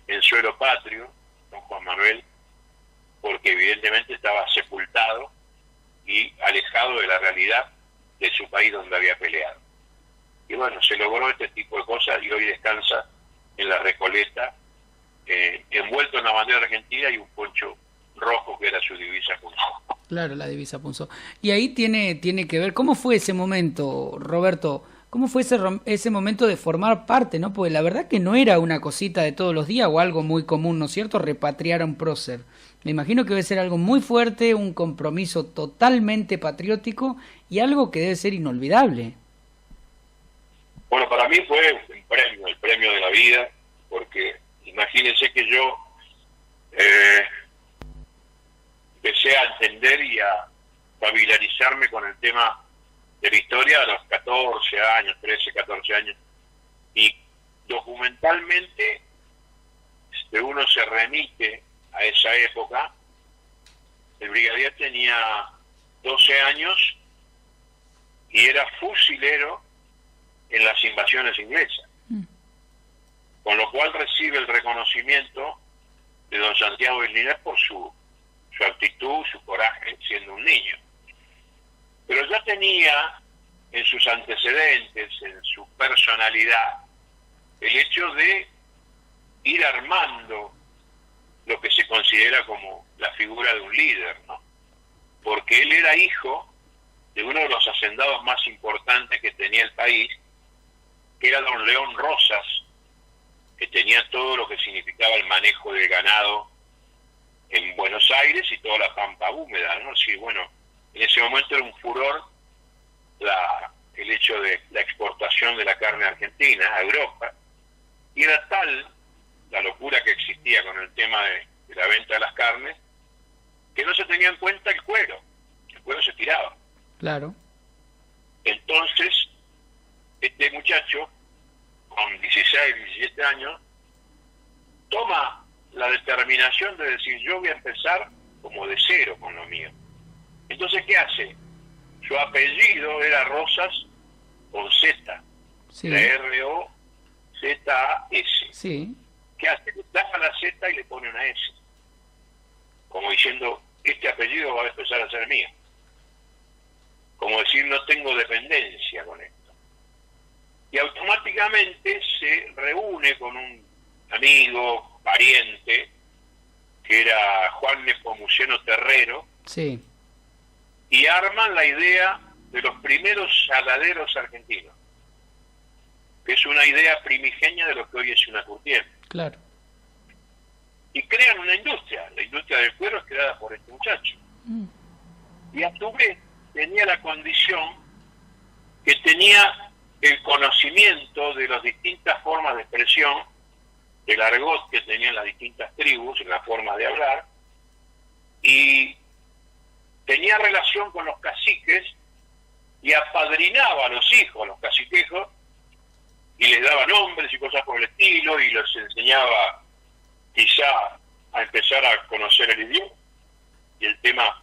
en suelo patrio don Juan Manuel, porque evidentemente estaba sepultado y alejado de la realidad de su país donde había peleado. Y bueno, se logró este tipo de cosas y hoy descansa en la Recoleta, envuelto en la bandera argentina y un poncho rojo que era su divisa punzó.
Claro, la divisa punzó. Y ahí tiene que ver, ¿cómo fue ese momento, Roberto? ¿Cómo fue ese momento de formar parte, no? Porque la verdad que no era una cosita de todos los días o algo muy común, ¿no es cierto? Repatriar a un prócer. Me imagino que debe ser algo muy fuerte, un compromiso totalmente patriótico y algo que debe ser inolvidable.
Bueno, para mí fue el premio de la vida, porque imagínense que yo empecé a entender y a familiarizarme con el tema de la historia a los 14 años, 13, 14 años, y documentalmente uno se remite a esa época. El brigadier tenía 12 años y era fusilero en las invasiones inglesas, con lo cual recibe el reconocimiento de don Santiago Islinés por su actitud, su coraje, siendo un niño. Pero ya tenía en sus antecedentes, en su personalidad, el hecho de ir armando lo que se considera como la figura de un líder, ¿no? Porque él era hijo de uno de los hacendados más importantes que tenía el país, que era don León Rosas, que tenía todo lo que significaba el manejo del ganado en Buenos Aires y toda la pampa húmeda, ¿no? Sí, bueno, en ese momento era un furor el hecho de la exportación de la carne argentina a Europa, y era tal la locura que existía con el tema de la venta de las carnes, que no se tenía en cuenta el cuero se tiraba.
Claro.
Entonces, este muchacho, con 16, 17 años, toma la determinación de decir, yo voy a empezar como de cero con lo mío. Entonces, ¿qué hace? Su apellido era Rosas con Z, R-O-Z-A-S.
Sí.
¿Qué hace? Le taja la Z y le pone una S, como diciendo, este apellido va a empezar a ser mío. Como decir, no tengo dependencia con esto. Y automáticamente se reúne con un amigo, pariente, que era Juan Nepomuceno Terrero,
sí,
y arman la idea de los primeros saladeros argentinos, que es una idea primigenia de lo que hoy es una Curtier.
Claro.
Y crean una industria, la industria del cuero es creada por este muchacho. Y a su vez tenía la condición que tenía el conocimiento de las distintas formas de expresión, del argot que tenían las distintas tribus, en la forma de hablar, y tenía relación con los caciques y apadrinaba a los hijos, los caciquejos, y les daba nombres y cosas por el estilo, y les enseñaba quizá a empezar a conocer el idioma y el tema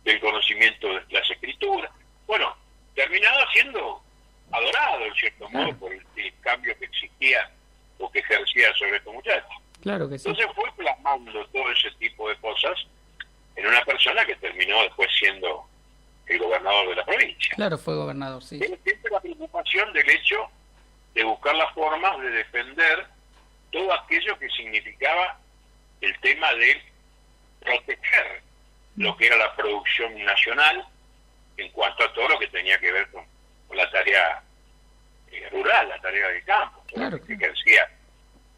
del conocimiento de las escrituras. Bueno, terminaba siendo adorado, en cierto modo, por el cambio que existía o que ejercía sobre estos muchachos.
Claro que sí.
Entonces fue plasmando todo ese tipo de cosas en una persona que terminó después siendo el gobernador de la provincia.
Claro, fue gobernador, sí.
Tiene siempre la preocupación del hecho de buscar las formas de defender todo aquello que significaba el tema de proteger lo que era la producción nacional en cuanto a todo lo que tenía que ver con la tarea rural, la tarea del campo,
claro,
que ejercía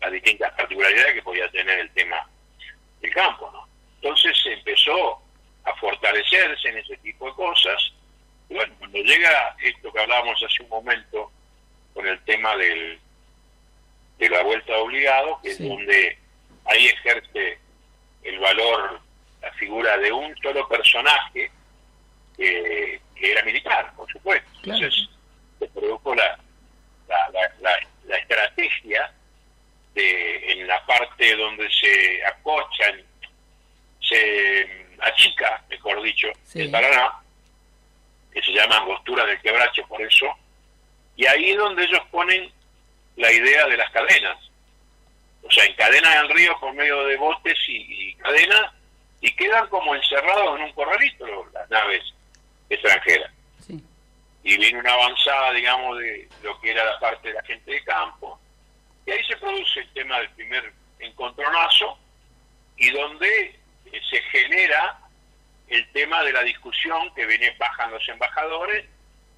las distintas particularidades que podía tener el tema del campo, ¿no? Entonces se empezó a fortalecerse en ese tipo de cosas, y bueno, cuando llega esto que hablábamos hace un momento con el tema de la vuelta de obligado, que es donde ahí ejerce el valor, la figura de un solo personaje que era militar, por supuesto. Claro. Entonces se produjo la estrategia de, en la parte donde se acochan, se achica, mejor dicho, el Paraná, que se llama Angostura del Quebracho por eso, y ahí es donde ellos ponen la idea de las cadenas. O sea, encadenan el río por medio de botes y cadenas, y quedan como encerrados en un corralito las naves extranjeras. Sí. Y viene una avanzada, digamos, de lo que era la parte de la gente de campo, y ahí se produce el tema del primer encontronazo, y donde se genera el tema de la discusión que bajan los embajadores,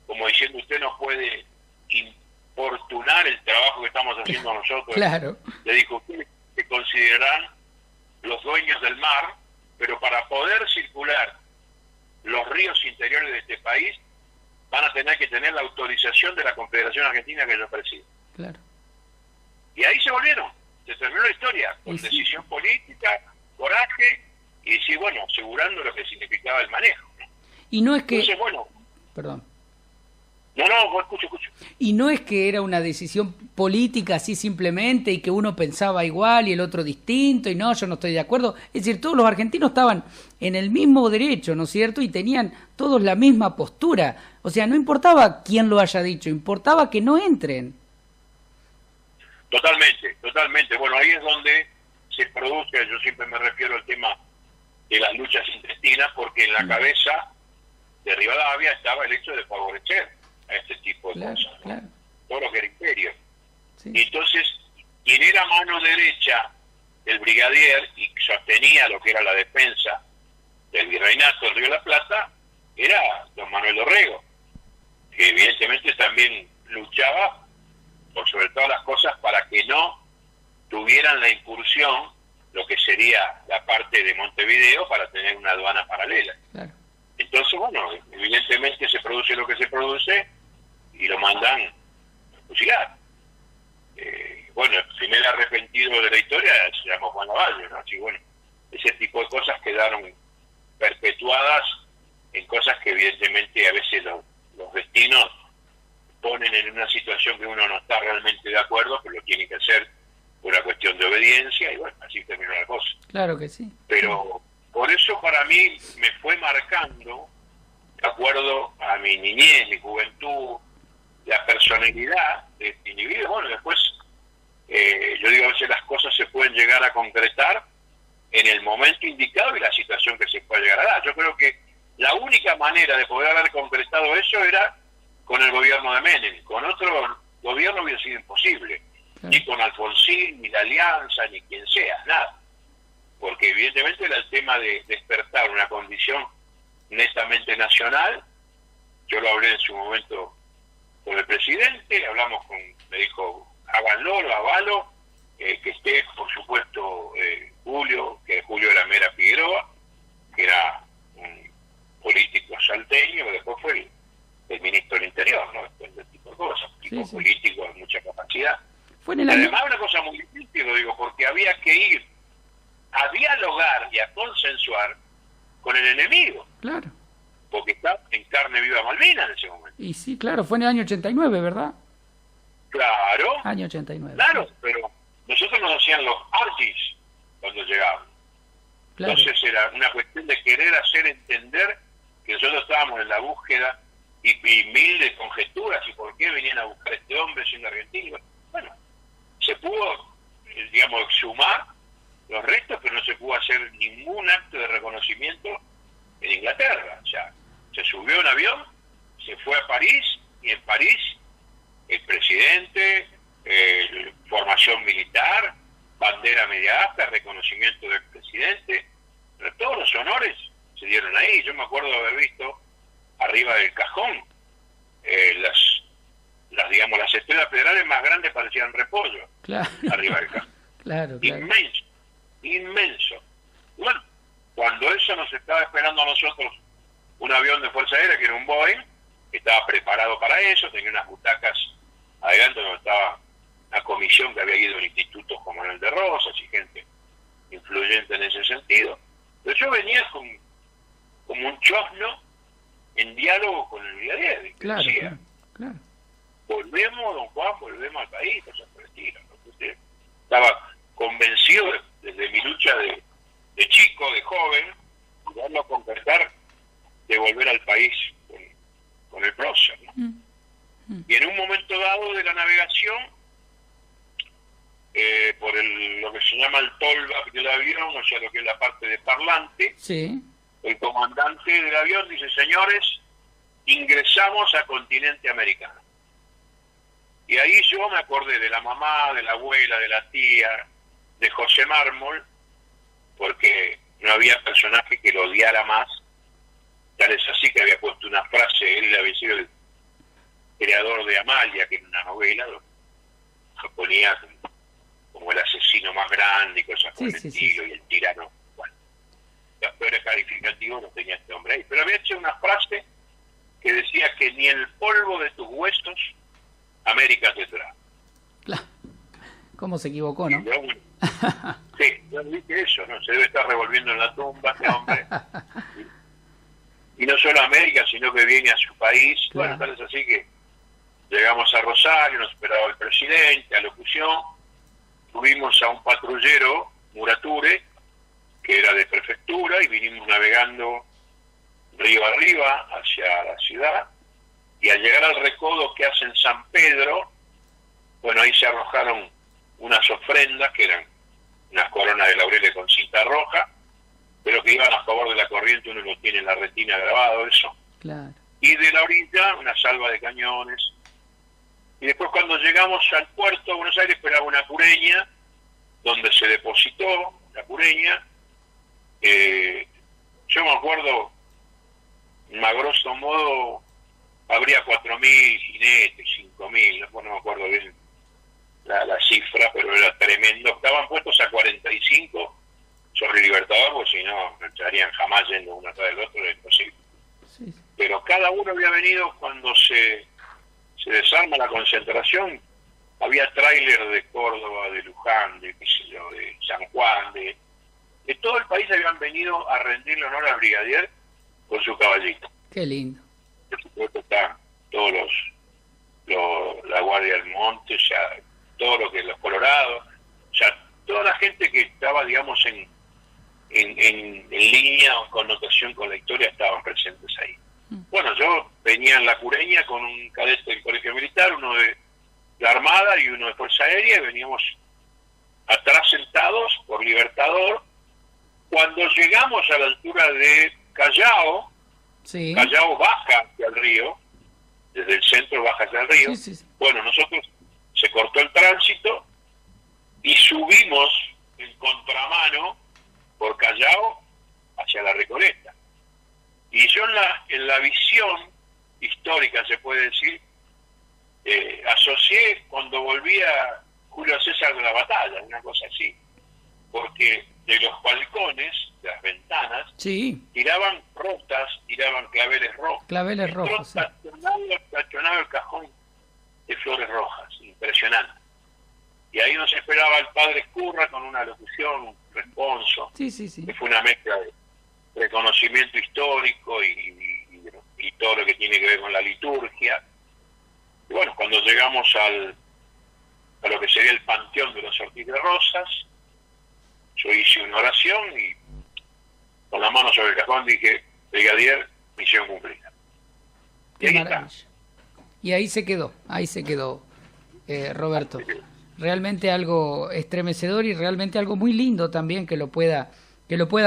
como diciendo usted no puede importunar el trabajo que estamos haciendo nosotros.
Claro.
Le dijo, ustedes se considerarán los dueños del mar, pero para poder circular los ríos interiores de este país van a tener que tener la autorización de la Confederación Argentina que yo presido.
Claro.
Y ahí se volvieron, se terminó la historia, con decisión política, coraje, y sí, bueno, asegurando lo que significaba el manejo.
Y no es que...
Entonces, bueno...
Perdón.
No, escucho.
Y no es que era una decisión política así simplemente y que uno pensaba igual y el otro distinto y no, yo no estoy de acuerdo. Es decir, todos los argentinos estaban en el mismo derecho, ¿no es cierto? Y tenían todos la misma postura. O sea, no importaba quién lo haya dicho, importaba que no entren.
Totalmente. Bueno, ahí es donde se produce, yo siempre me refiero al tema de las luchas intestinas, porque en la cabeza de Rivadavia estaba el hecho de favorecer a este tipo de cosas, ¿no? Claro. Todo lo que era imperio. Sí. Y entonces, quien era mano derecha del brigadier y sostenía lo que era la defensa del virreinato del Río de la Plata, era don Manuel Dorrego, que evidentemente también luchaba por sobre todas las cosas para que no tuvieran la incursión, lo que sería la parte de Montevideo, para tener una aduana paralela. Claro. Entonces, bueno, evidentemente se produce lo que se produce y lo mandan a fusilar. Bueno, el primer arrepentido de la historia se llama Juan Lavalle, ¿no? Así, bueno, ese tipo de cosas quedaron perpetuadas en cosas que evidentemente a veces los destinos ponen en una situación que uno no está realmente de acuerdo, pero lo tiene que hacer por una cuestión de obediencia, y bueno, así terminó la cosa.
Claro que sí.
Pero por eso para mí me fue marcando, de acuerdo a mi niñez, mi juventud, la personalidad de este individuo. Bueno, después, yo digo, a veces las cosas se pueden llegar a concretar en el momento indicado y la situación que se puede llegar a dar. Yo creo que la única manera de poder haber concretado eso era con el gobierno de Menem. Con otro gobierno hubiera sido imposible. Claro. Ni con Alfonsín, ni la Alianza, ni quien sea, nada. Porque evidentemente era el tema de despertar una condición netamente nacional yo lo hablé en su momento con el presidente, me dijo, háganlo, lo avalo, que esté, por supuesto, Julio, que Julio era Mera Figueroa, que era un político salteño, que después fue el ministro del Interior, ¿no? Después de tipo de cosas, tipo político de mucha capacidad.
Fue en el año...
Además, una cosa muy difícil, lo digo, porque había que ir a dialogar y a consensuar con el enemigo.
Claro.
Porque está en carne viva Malvinas en ese momento.
Y sí, claro, fue en el año 89, ¿verdad?
Claro.
Año 89.
Claro, pero nosotros nos hacían los argis cuando llegábamos. Claro. Entonces era una cuestión de querer hacer entender que nosotros estábamos en la búsqueda y mil de conjeturas y por qué venían a buscar a este hombre siendo argentino. Bueno, se pudo, digamos, exhumar los restos, pero no se pudo hacer ningún acto de reconocimiento en Inglaterra. O sea, se subió a un avión, se fue a París, y en París el presidente, formación militar, bandera media asta, reconocimiento del presidente, pero todos los honores se dieron ahí. Yo me acuerdo de haber visto arriba del cajón las estrellas federales más grandes parecían repollo.
Claro.
Arriba del cajón.
Claro.
Inmenso. Bueno, cuando eso nos estaba esperando a nosotros un avión de Fuerza Aérea, que era un Boeing, estaba preparado para eso, tenía unas butacas adelante donde estaba una comisión que había ido al instituto Juan Manuel de Rosas y gente influyente en ese sentido. Pero yo venía como un chosno en diálogo con el brigadier.
Claro,
decía,
claro.
Volvemos, don Juan, volvemos al país, cosas por el estilo, ¿no? Entonces, estaba convencido desde mi lucha de chico, de joven, de darlo a concretar, de volver al país con el prócer, ¿no? Y en un momento dado de la navegación, por lo que se llama el tollback del avión, o sea, lo que es la parte de parlante,
sí,
el comandante del avión dice, señores, ingresamos a continente americano. Y ahí yo me acordé de la mamá, de la abuela, de la tía, de José Mármol, porque no había personaje que lo odiara más. Tal es así que había puesto una frase, él había sido el creador de Amalia, que era una novela, lo ponía como el asesino más grande y cosas por el estilo, y el tirano. Bueno, los peores calificativos los tenía este hombre ahí. Pero había hecho una frase que decía que ni el polvo de tus huesos América te trae.
Claro. ¿Cómo se equivocó, no?
Sí, yo dije eso, ¿no? Se debe estar revolviendo en la tumba este hombre. Y no solo a América, sino que viene a su país. Claro. Bueno, tal es así que llegamos a Rosario, nos esperaba el presidente, a locución. Tuvimos a un patrullero, Murature, que era de prefectura, y vinimos navegando río arriba hacia la ciudad. Y al llegar al recodo que hacen San Pedro, bueno, ahí se arrojaron unas ofrendas que eran unas coronas de laureles con cinta roja, pero que iban a favor de la corriente, uno lo tiene en la retina grabado eso.
Claro.
Y de la orilla una salva de cañones. Y después cuando llegamos al puerto de Buenos Aires esperaba una cureña, donde se depositó la cureña. Yo me acuerdo, a grosso modo, habría 4.000 jinetes, 5.000, no me acuerdo bien la cifra, pero era tremendo. Estaban puestos a 45 sobre el Libertador, porque si no estarían jamás yendo uno atrás del otro, era imposible. Sí. Pero cada uno había venido cuando se desarma la concentración. Había tráiler de Córdoba, de Luján, de San Juan, de todo el país habían venido a rendirle honor al brigadier con su caballito.
Qué lindo.
Por supuesto están todos la Guardia del Monte, o sea, todo lo que los colorados, o sea, toda la gente que estaba, digamos, en línea o en connotación con la historia estaban presentes ahí. Bueno, yo venía en la cureña con un cadete del Colegio Militar, uno de la Armada y uno de Fuerza Aérea, y veníamos atrás sentados por Libertador. Cuando llegamos a la altura de Callao,
sí.
Callao baja hacia el río, desde el centro baja hacia el río.
Sí.
Bueno, nosotros se cortó el tránsito y subimos en contramano por Callao hacia la Recoleta. Y yo en la visión histórica, se puede decir, asocié cuando volvía Julio César de la batalla, una cosa así, porque de los balcones, de las ventanas,
sí,
tiraban rotas, tiraban claveles rojos.
Claveles rojos. Sí.
Tachonado el cajón de flores rojas, impresionante. Y ahí nos esperaba el padre Escurra con una locución, un responso,
sí, sí, sí.
que fue una mezcla de reconocimiento histórico y todo lo que tiene que ver con la liturgia. Y bueno, cuando llegamos a lo que sería el panteón de los Ortiz de Rosas, yo hice una oración y con la mano sobre el cajón dije: brigadier, misión cumplida.
Qué maravilla. Y ahí se quedó, Roberto. Realmente algo estremecedor y realmente algo muy lindo también que lo pueda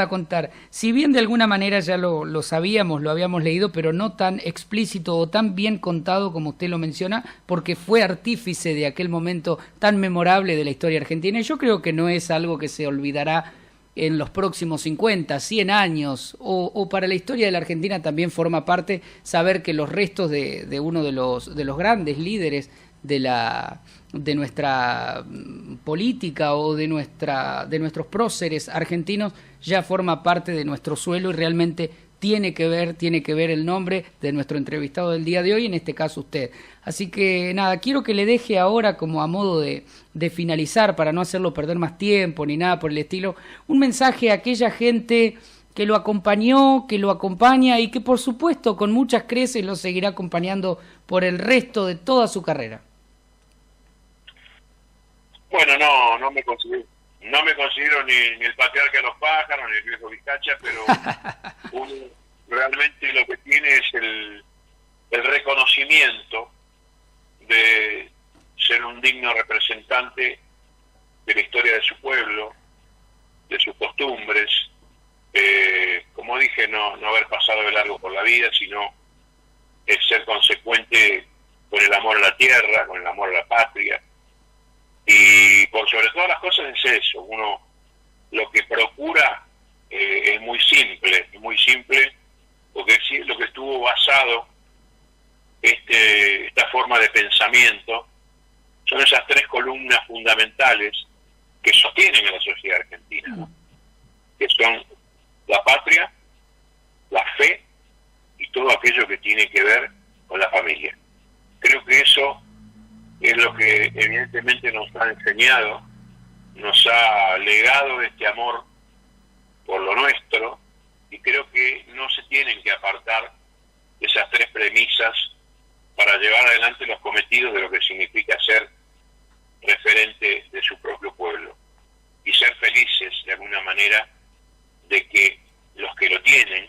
contar. Si bien de alguna manera ya lo sabíamos, lo habíamos leído, pero no tan explícito o tan bien contado como usted lo menciona, porque fue artífice de aquel momento tan memorable de la historia argentina. Y yo creo que no es algo que se olvidará en los próximos 50, 100 años, o para la historia de la Argentina también forma parte saber que los restos de uno de los grandes líderes de nuestra política o de nuestros próceres argentinos ya forma parte de nuestro suelo y realmente tiene que ver el nombre de nuestro entrevistado del día de hoy, en este caso usted. Así que nada, quiero que le deje ahora, como a modo de finalizar, para no hacerlo perder más tiempo ni nada por el estilo, un mensaje a aquella gente que lo acompañó, que lo acompaña y que por supuesto con muchas creces lo seguirá acompañando por el resto de toda su carrera.
Bueno, no me considero ni el patriarca de los pájaros, ni el viejo Vizcacha, pero uno realmente lo que tiene es el reconocimiento de ser un digno representante de la historia de su pueblo, de sus costumbres, como dije, no haber pasado de largo por la vida, sino es ser consecuente con el amor a la tierra, con el amor a la patria. Y por sobre todas las cosas es eso, uno lo que procura es muy simple, porque es lo que estuvo basado esta forma de pensamiento, son esas tres columnas fundamentales que sostienen a la sociedad argentina, ¿no? Que son la patria, la fe y todo aquello que tiene que ver con la familia. Creo que eso es lo que evidentemente nos ha enseñado, nos ha legado este amor por lo nuestro, y creo que no se tienen que apartar de esas tres premisas para llevar adelante los cometidos de lo que significa ser referente de su propio pueblo y ser felices de alguna manera de que los que lo tienen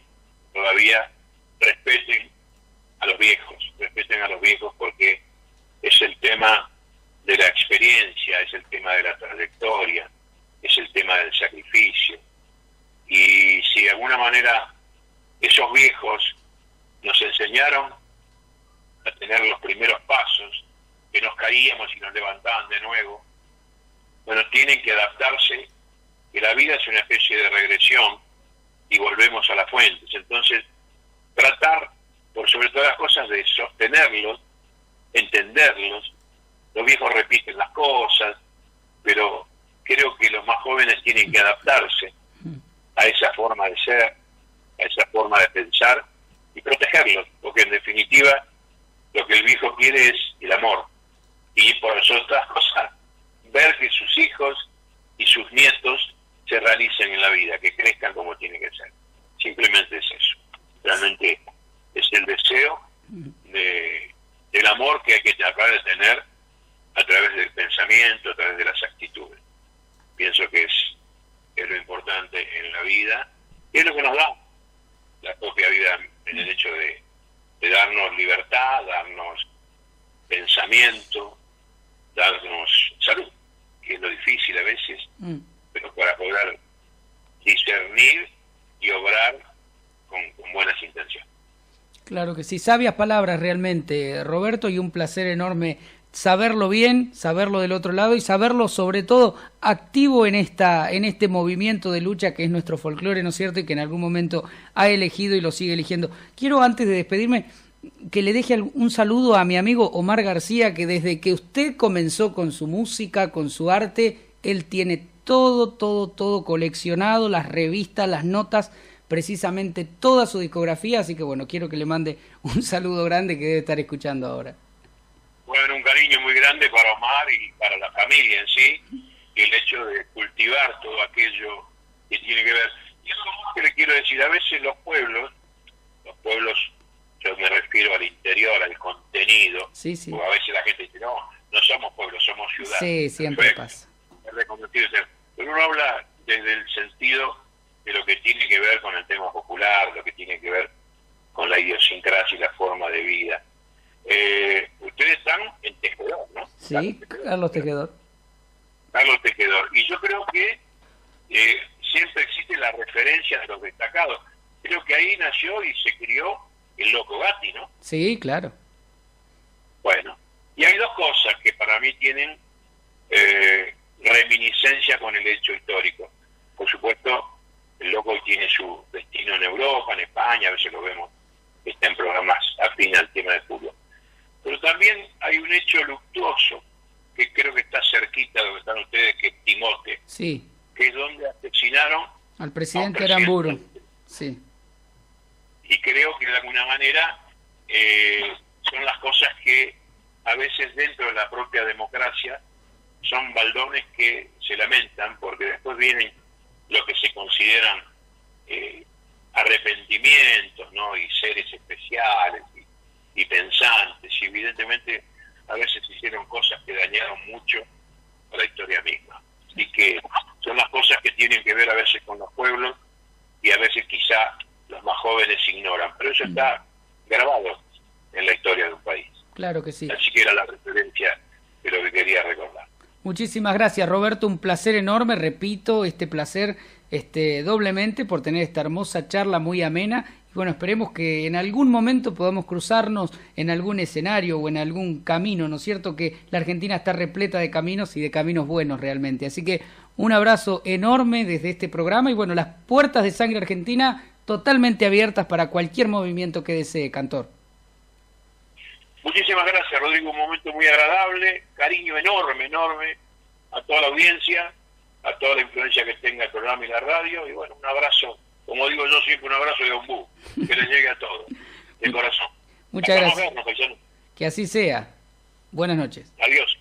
todavía respeten a los viejos porque es el tema de la experiencia, es el tema de la trayectoria, es el tema del sacrificio. Y si de alguna manera esos viejos nos enseñaron a tener los primeros pasos, que nos caíamos y nos levantaban de nuevo, bueno, tienen que adaptarse, que la vida es una especie de regresión y volvemos a las fuentes. Entonces, tratar, por sobre todas las cosas, de sostenerlos, entenderlos. Los viejos repiten las cosas, pero creo que los más jóvenes tienen que adaptarse a esa forma de ser, a esa forma de pensar y protegerlos, porque en definitiva lo que el viejo quiere es el amor, y por sobre todas las cosas ver que sus hijos y sus nietos se realicen en la vida, que crezcan como tiene que ser. Simplemente es eso, realmente es el deseo del amor que hay que tratar de tener a través del pensamiento, a través de las actitudes. Pienso que es lo importante en la vida, y es lo que nos da la propia vida en el hecho de darnos libertad, darnos pensamiento, darnos salud, que es lo difícil a veces, pero para poder discernir y obrar con buenas intenciones.
Claro que sí, sabias palabras realmente, Roberto, y un placer enorme saberlo bien, saberlo del otro lado y saberlo sobre todo activo en este movimiento de lucha que es nuestro folclore, ¿no es cierto? Y que en algún momento ha elegido y lo sigue eligiendo. Quiero, antes de despedirme, que le deje un saludo a mi amigo Omar García, que desde que usted comenzó con su música, con su arte, él tiene todo coleccionado, las revistas, las notas, precisamente toda su discografía, así que bueno, quiero que le mande un saludo grande que debe estar escuchando ahora.
Bueno, un cariño muy grande para Omar y para la familia en sí, y el hecho de cultivar todo aquello que tiene que ver. Y algo más que le quiero decir, a veces los pueblos, yo me refiero al interior, al contenido,
sí, sí.
Porque a veces la gente dice, no somos pueblos, somos ciudades.
Sí, siempre pasa.
Pero uno habla desde el sentido de lo que tiene que ver con el tema popular, lo que tiene que ver con la idiosincrasia y la forma de vida. Ustedes están en Tejedor, ¿no?
Sí, Carlos Tejedor.
Carlos Tejedor. Y yo creo que siempre existe la referencia de los destacados. Creo que ahí nació y se crió el Loco Gatti, ¿no?
Sí, claro.
Bueno, y hay dos cosas que para mí tienen reminiscencia con el hecho histórico. Por supuesto, el Loco tiene su destino en Europa, en España, a veces lo vemos, está en programas afines al tema de fútbol. Pero también hay un hecho luctuoso, que creo que está cerquita de donde están ustedes, que es Timote,
sí,
que es donde asesinaron
al presidente Aramburu. Sí.
Y creo que de alguna manera son las cosas que a veces dentro de la propia democracia son baldones que se lamentan, porque después vienen lo que se consideran arrepentimientos, ¿no? Y seres especiales y pensantes, y evidentemente a veces hicieron cosas que dañaron mucho a la historia misma. Y que son las cosas que tienen que ver a veces con los pueblos y a veces quizá los más jóvenes ignoran, pero eso está grabado en la historia de un país.
Claro que sí.
Así que era la referencia de lo que quería recordar.
Muchísimas gracias, Roberto, un placer enorme, repito, este placer doblemente por tener esta hermosa charla muy amena. Y bueno, esperemos que en algún momento podamos cruzarnos en algún escenario o en algún camino, ¿no es cierto? Que la Argentina está repleta de caminos y de caminos buenos realmente. Así que un abrazo enorme desde este programa y bueno, las puertas de Sangre Argentina totalmente abiertas para cualquier movimiento que desee, Cantor.
Muchísimas gracias, Rodrigo, un momento muy agradable, cariño enorme a toda la audiencia, a toda la influencia que tenga el programa y la radio, y bueno, un abrazo, como digo yo siempre, un abrazo de ombú, que les llegue a todos, de corazón.
Muchas gracias. Que así sea. Buenas noches.
Adiós.